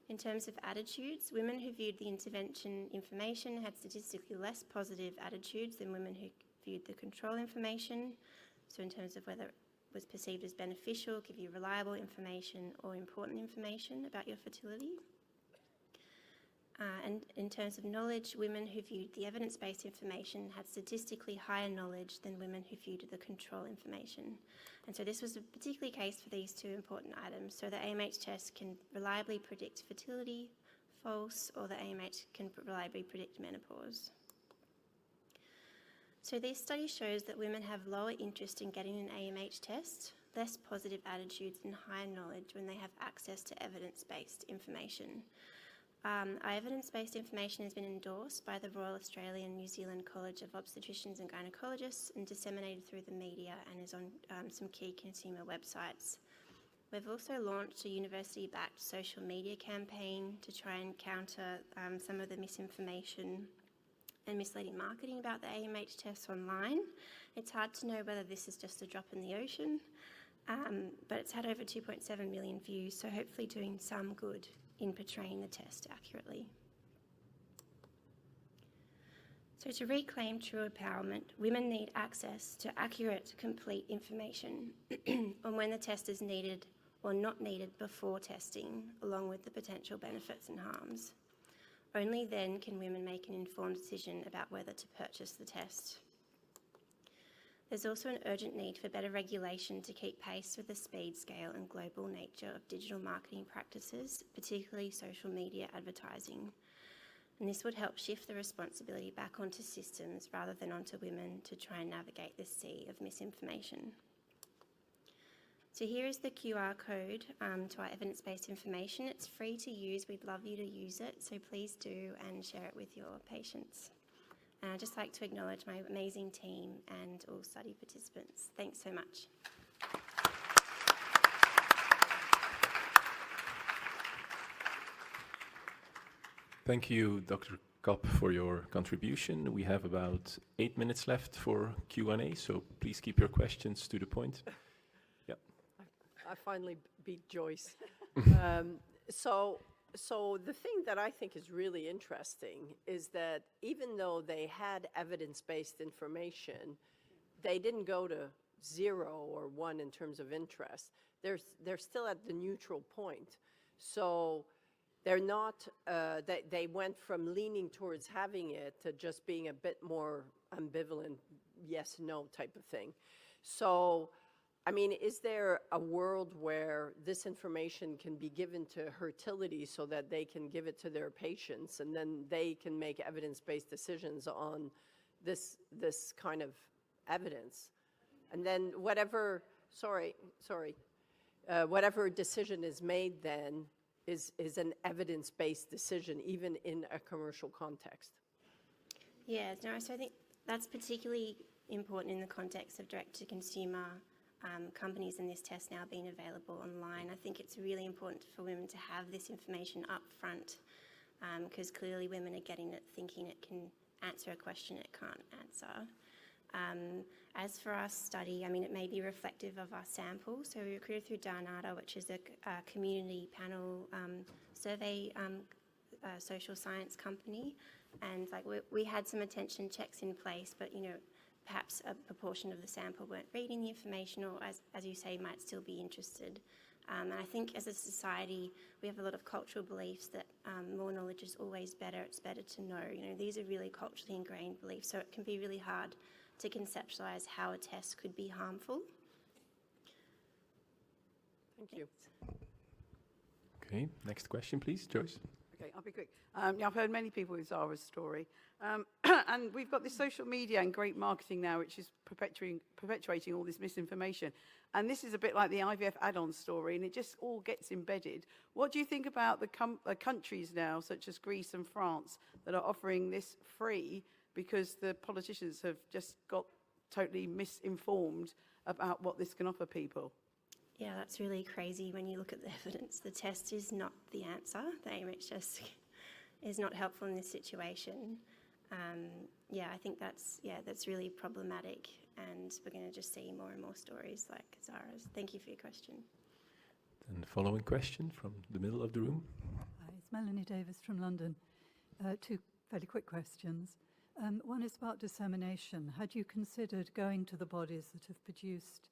In terms of attitudes, women who viewed the intervention information had statistically less positive attitudes than women who viewed the control information. So in terms of whether it was perceived as beneficial, give you reliable information or important information about your fertility. And in terms of knowledge, women who viewed the evidence-based information had statistically higher knowledge than women who viewed the control information. And so this was a particular case for these 2 important items. So the AMH test can reliably predict fertility, false, or the AMH can reliably predict menopause. So this study shows that women have lower interest in getting an AMH test, less positive attitudes and higher knowledge when they have access to evidence-based information. Our evidence-based information has been endorsed by the Royal Australian New Zealand College of Obstetricians and Gynecologists and disseminated through the media and is on some key consumer websites. We've also launched a university-backed social media campaign to try and counter some of the misinformation and misleading marketing about the AMH tests online. It's hard to know whether this is just a drop in the ocean, but it's had over 2.7 million views, so hopefully doing some good in portraying the test accurately. So to reclaim true empowerment, women need access to accurate, complete information on when the test is needed or not needed before testing, along with the potential benefits and harms. Only then can women make an informed decision about whether to purchase the test. There's also an urgent need for better regulation to keep pace with the speed, scale and global nature of digital marketing practices, particularly social media advertising. And this would help shift the responsibility back onto systems rather than onto women to try and navigate this sea of misinformation. So here is the QR code to our evidence-based information. It's free to use. We'd love you to use it, so please do and share it with your patients. And I'd just like to acknowledge my amazing team and all study participants. Thanks so much. Thank you, Dr. Copp, for your contribution. We have about 8 minutes left for Q&A, so please keep your questions to the point. Yeah. I finally beat Joyce. So the thing that I think is really interesting is that even though they had evidence-based information, they didn't go to 0 or 1 in terms of interest. They're still at the neutral point. So they're not, they went from leaning towards having it to just being a bit more ambivalent, yes, no type of thing. So I mean, is there a world where this information can be given to fertility so that they can give it to their patients and then they can make evidence-based decisions on this kind of evidence? And then whatever, whatever decision is made then is an evidence-based decision, even in a commercial context. Yeah, no, so I think that's particularly important in the context of direct-to-consumer companies and this test now being available online. I think it's really important for women to have this information up front because clearly women are getting it thinking it can answer a question it can't answer. As for our study, I mean, it may be reflective of our sample. So we recruited through Darnata, which is a community panel survey social science company. And like we had some attention checks in place, but you know, perhaps a proportion of the sample weren't reading the information or, as you say, might still be interested. And I think as a society, we have a lot of cultural beliefs that more knowledge is always better, it's better to know. You know, these are really culturally ingrained beliefs, so it can be really hard to conceptualise how a test could be harmful. Thank you. Okay, next question, please, Joyce. Okay, I'll be quick. Yeah, I've heard many people with Zara's story. And we've got this social media and great marketing now, which is perpetuating all this misinformation. And this is a bit like the IVF add-on story, and it just all gets embedded. What do you think about the countries now, such as Greece and France, that are offering this free because the politicians have just got totally misinformed about what this can offer people? Yeah, that's really crazy when you look at the evidence. The test is not the answer. The AMH test is not helpful in this situation. Yeah, I think that's really problematic, and we're going to just see more and more stories like Zara's. Thank you for your question. And the following question from the middle of the room. Hi, it's Melanie Davis from London. Two fairly quick questions. One is about dissemination. Had you considered going to the bodies that have produced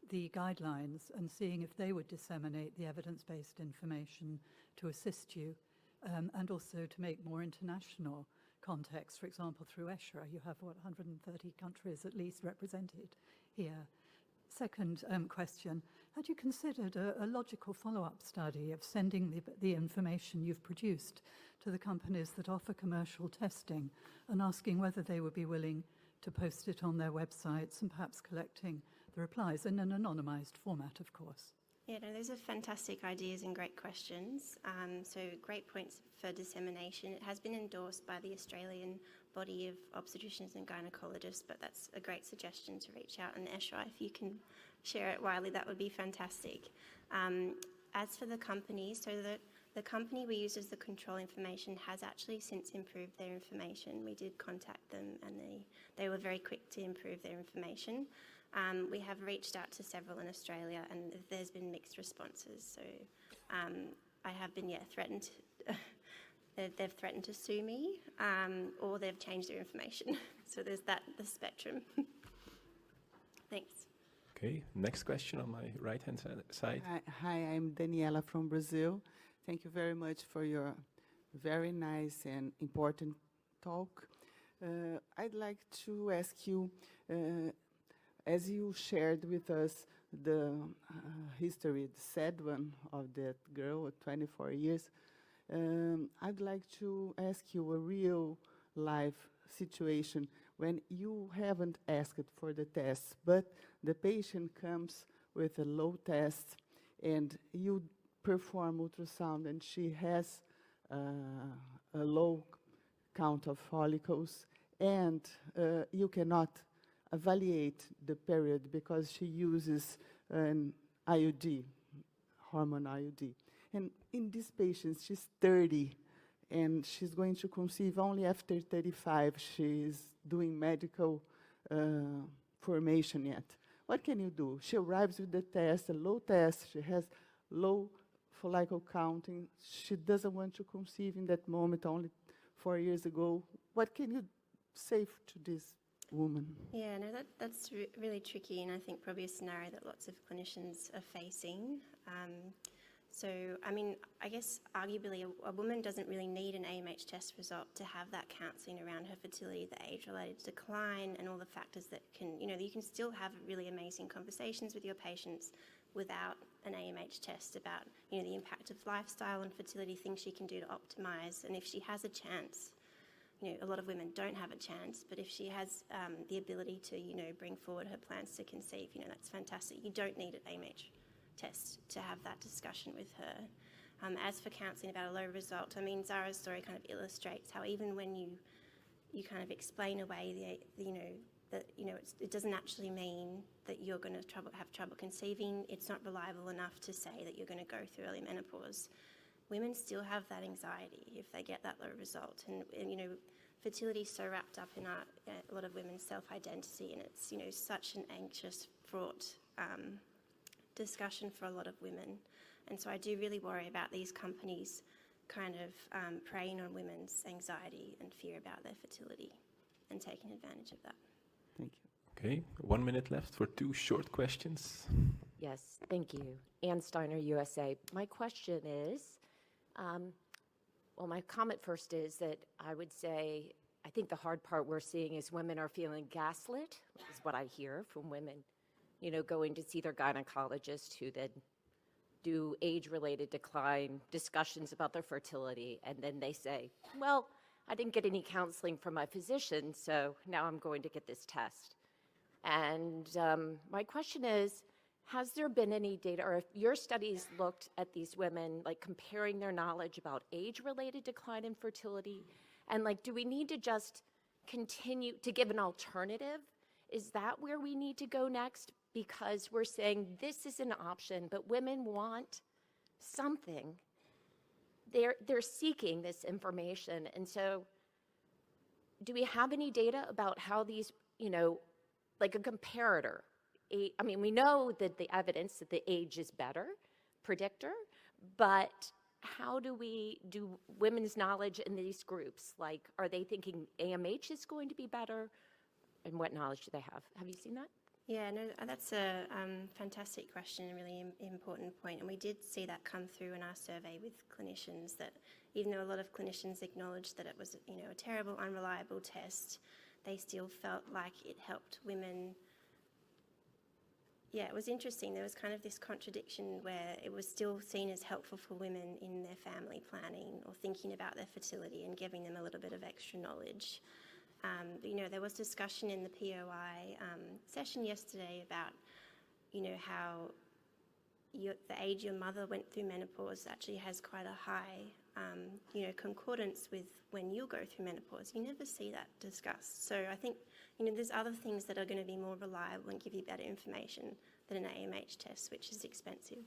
the guidelines and seeing if they would disseminate the evidence-based information to assist you, and also to make more international context, for example, through ESHRE? You have, 130 countries at least represented here. Second question, had you considered a logical follow-up study of sending the information you've produced to the companies that offer commercial testing and asking whether they would be willing to post it on their websites and perhaps collecting the replies in an anonymized format, of course? Yeah, no, those are fantastic ideas and great questions. So great points for dissemination. It has been endorsed by the Australian body of obstetricians and gynecologists, but that's a great suggestion to reach out. And ESHRE, if you can share it widely, that would be fantastic. As for the companies, so the company we use as the control information has actually since improved their information. We did contact them, and they were very quick to improve their information. We have reached out to several in Australia, and there's been mixed responses. So I have been, threatened. They've threatened to sue me, or they've changed their information. So there's the spectrum. Thanks. Okay, next question on my right-hand side. Hi, I'm Daniela from Brazil. Thank you very much for your very nice and important talk. I'd like to ask you, as you shared with us the history, the sad one of that girl at 24 years, I'd like to ask you a real life situation when you haven't asked for the test, but the patient comes with a low test and you perform ultrasound and she has a low count of follicles, and you cannot evaluate the period because she uses an IUD, hormone IUD. And in this patient, she's 30, and she's going to conceive only after 35. She's doing medical formation yet. What can you do? She arrives with the test, a low test. She has low follicle counting. She doesn't want to conceive in that moment, only 4 years ago. What can you say to this woman? Yeah, no, that's really tricky, and I think probably a scenario that lots of clinicians are facing. So, I mean, I guess arguably a woman doesn't really need an AMH test result to have that counselling around her fertility, the age-related decline, and all the factors that can, you can still have really amazing conversations with your patients without an AMH test about, the impact of lifestyle and fertility, things she can do to optimise. And if she has a chance, a lot of women don't have a chance, but if she has the ability to, bring forward her plans to conceive, that's fantastic. You don't need an AMH test to have that discussion with her. As for counselling about a low result, I mean, Zara's story kind of illustrates how even when you kind of explain away it doesn't actually mean that you're going to have trouble conceiving. It's not reliable enough to say that you're going to go through early menopause. Women still have that anxiety if they get that low result, and fertility is so wrapped up in a lot of women's self-identity, and it's such an anxious, fraught discussion for a lot of women. And so I do really worry about these companies kind of preying on women's anxiety and fear about their fertility and taking advantage of that. Thank you. Okay, 1 minute left for 2 short questions. Yes, thank you. Ann Steiner, USA. My question is, my comment first is that I would say, I think the hard part we're seeing is women are feeling gaslit, is what I hear from women, going to see their gynecologist who then do age-related decline discussions about their fertility, and then they say, well, I didn't get any counseling from my physician, so now I'm going to get this test. And my question is, has there been any data, or if your studies looked at these women, like comparing their knowledge about age-related decline in fertility, and like, do we need to just continue to give an alternative? Is that where we need to go next? Because we're saying this is an option, but women want something. They're seeking this information. And so do we have any data about how these, you know, like a comparator? I mean, we know that the evidence that the age is better predictor, but how do we do women's knowledge in these groups? Like, are they thinking AMH is going to be better? And what knowledge do they have? Have you seen that? Yeah, no, that's a fantastic question, a really important point. And we did see that come through in our survey with clinicians, that even though a lot of clinicians acknowledged that it was, you know, a terrible, unreliable test, they still felt like it helped women. Yeah, it was interesting. There was kind of this contradiction where it was still seen as helpful for women in their family planning or thinking about their fertility and giving them a little bit of extra knowledge. You know, there was discussion in the POI session yesterday about, you know, how the age your mother went through menopause actually has quite a high, you know, concordance with when you'll go through menopause. You never see that discussed. So I think, you know, there's other things that are going to be more reliable and give you better information than an AMH test, which is expensive.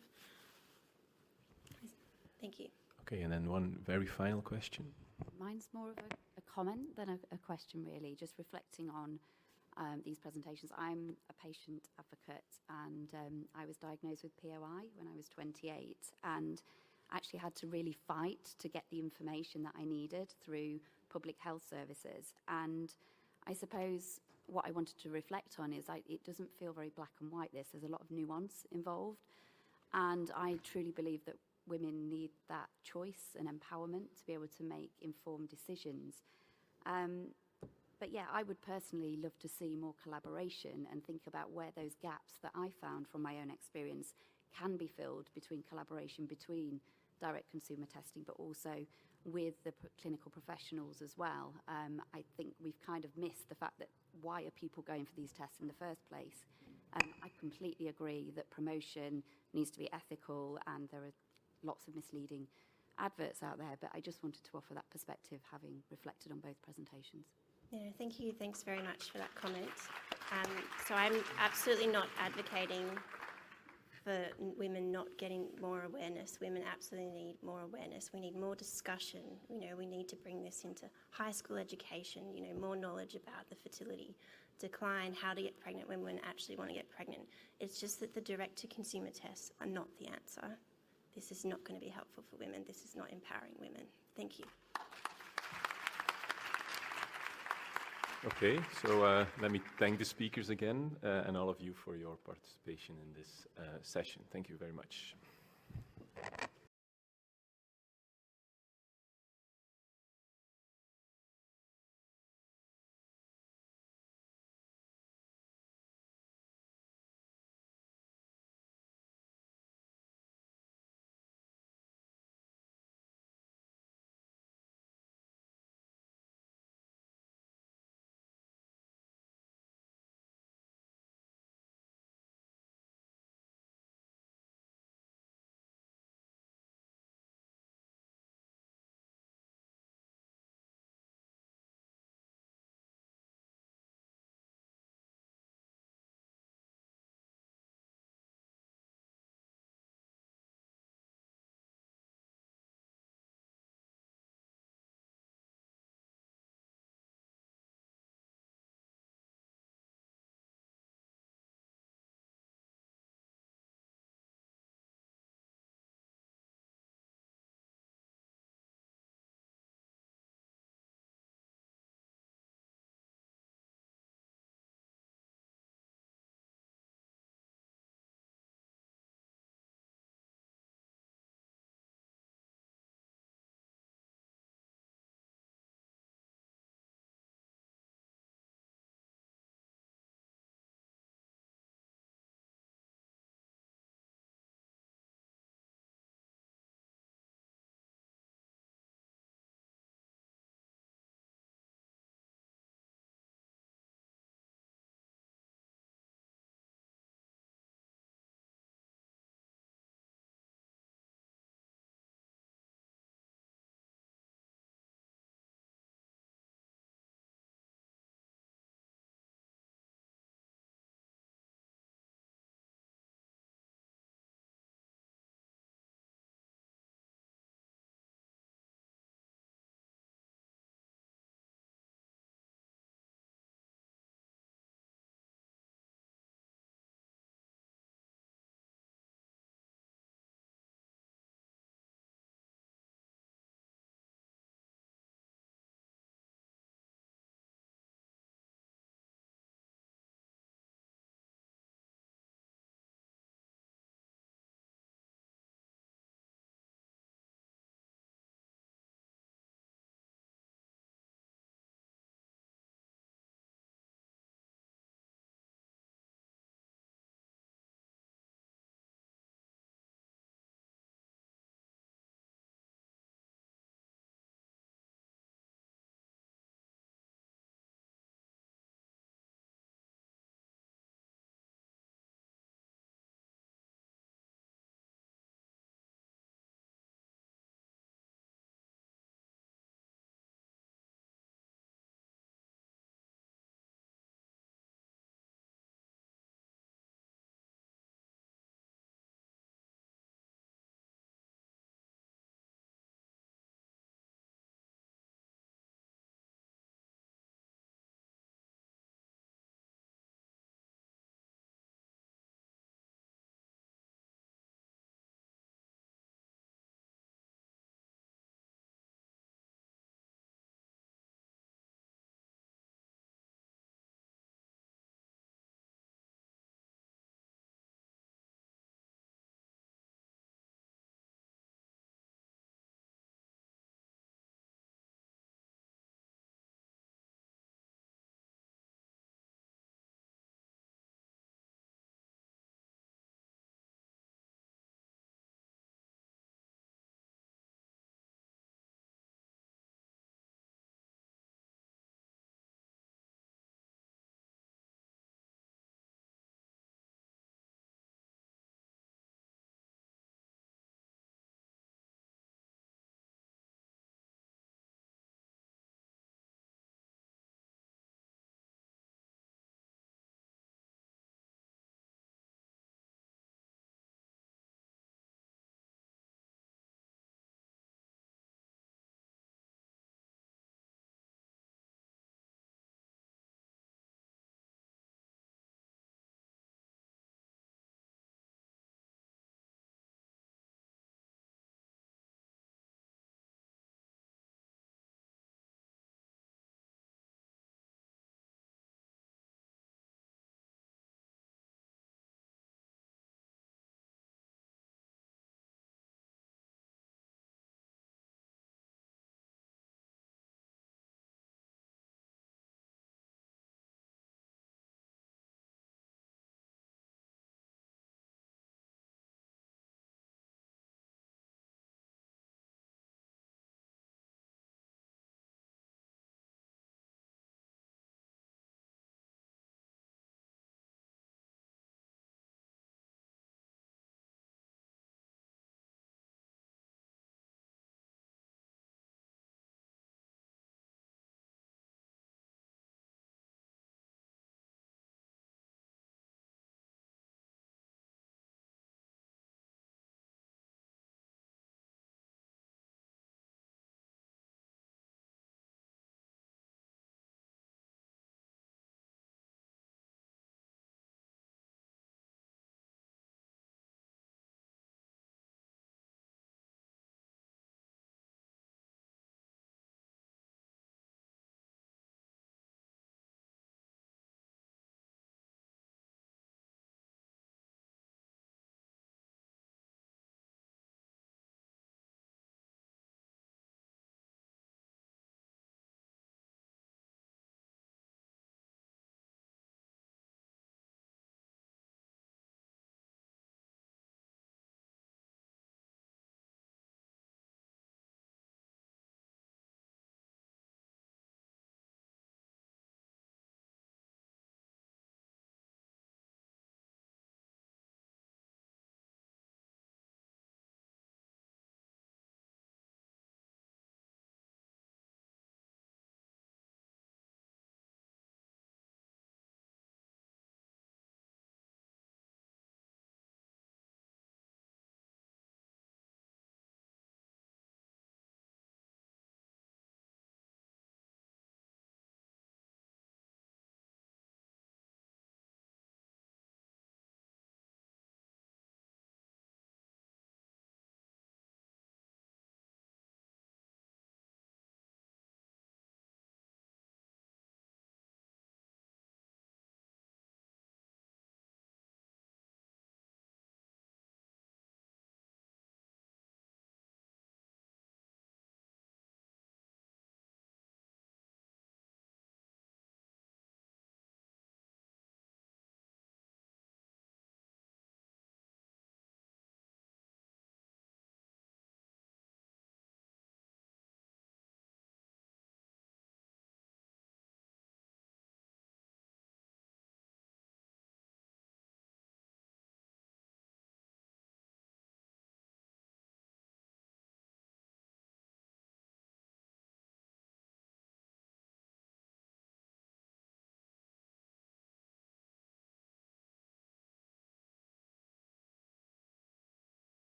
Thank you. Okay, and then one very final question. Mine's more of a comment than a question, really, just reflecting on these presentations. I'm a patient advocate, and I was diagnosed with POI when I was 28, and actually had to really fight to get the information that I needed through public health services. And I suppose what I wanted to reflect on is it doesn't feel very black and white, this. There's a lot of nuance involved, and I truly believe that women need that choice and empowerment to be able to make informed decisions. But yeah, I would personally love to see more collaboration and think about where those gaps that I found from my own experience can be filled between collaboration between direct consumer testing, but also with the clinical professionals as well. I think we've kind of missed the fact that why are people going for these tests in the first place? I completely agree that promotion needs to be ethical, and there are lots of misleading adverts out there, but I just wanted to offer that perspective, having reflected on both presentations. Yeah, thank you. Thanks very much for that comment. So I'm absolutely not advocating for women not getting more awareness. Women absolutely need more awareness. We need more discussion. You know, we need to bring this into high school education, you know, more knowledge about the fertility decline, how to get pregnant when women actually want to get pregnant. It's just that the direct-to-consumer tests are not the answer. This is not going to be helpful for women. This is not empowering women. Thank you. Okay, so let me thank the speakers again and all of you for your participation in this session. Thank you very much.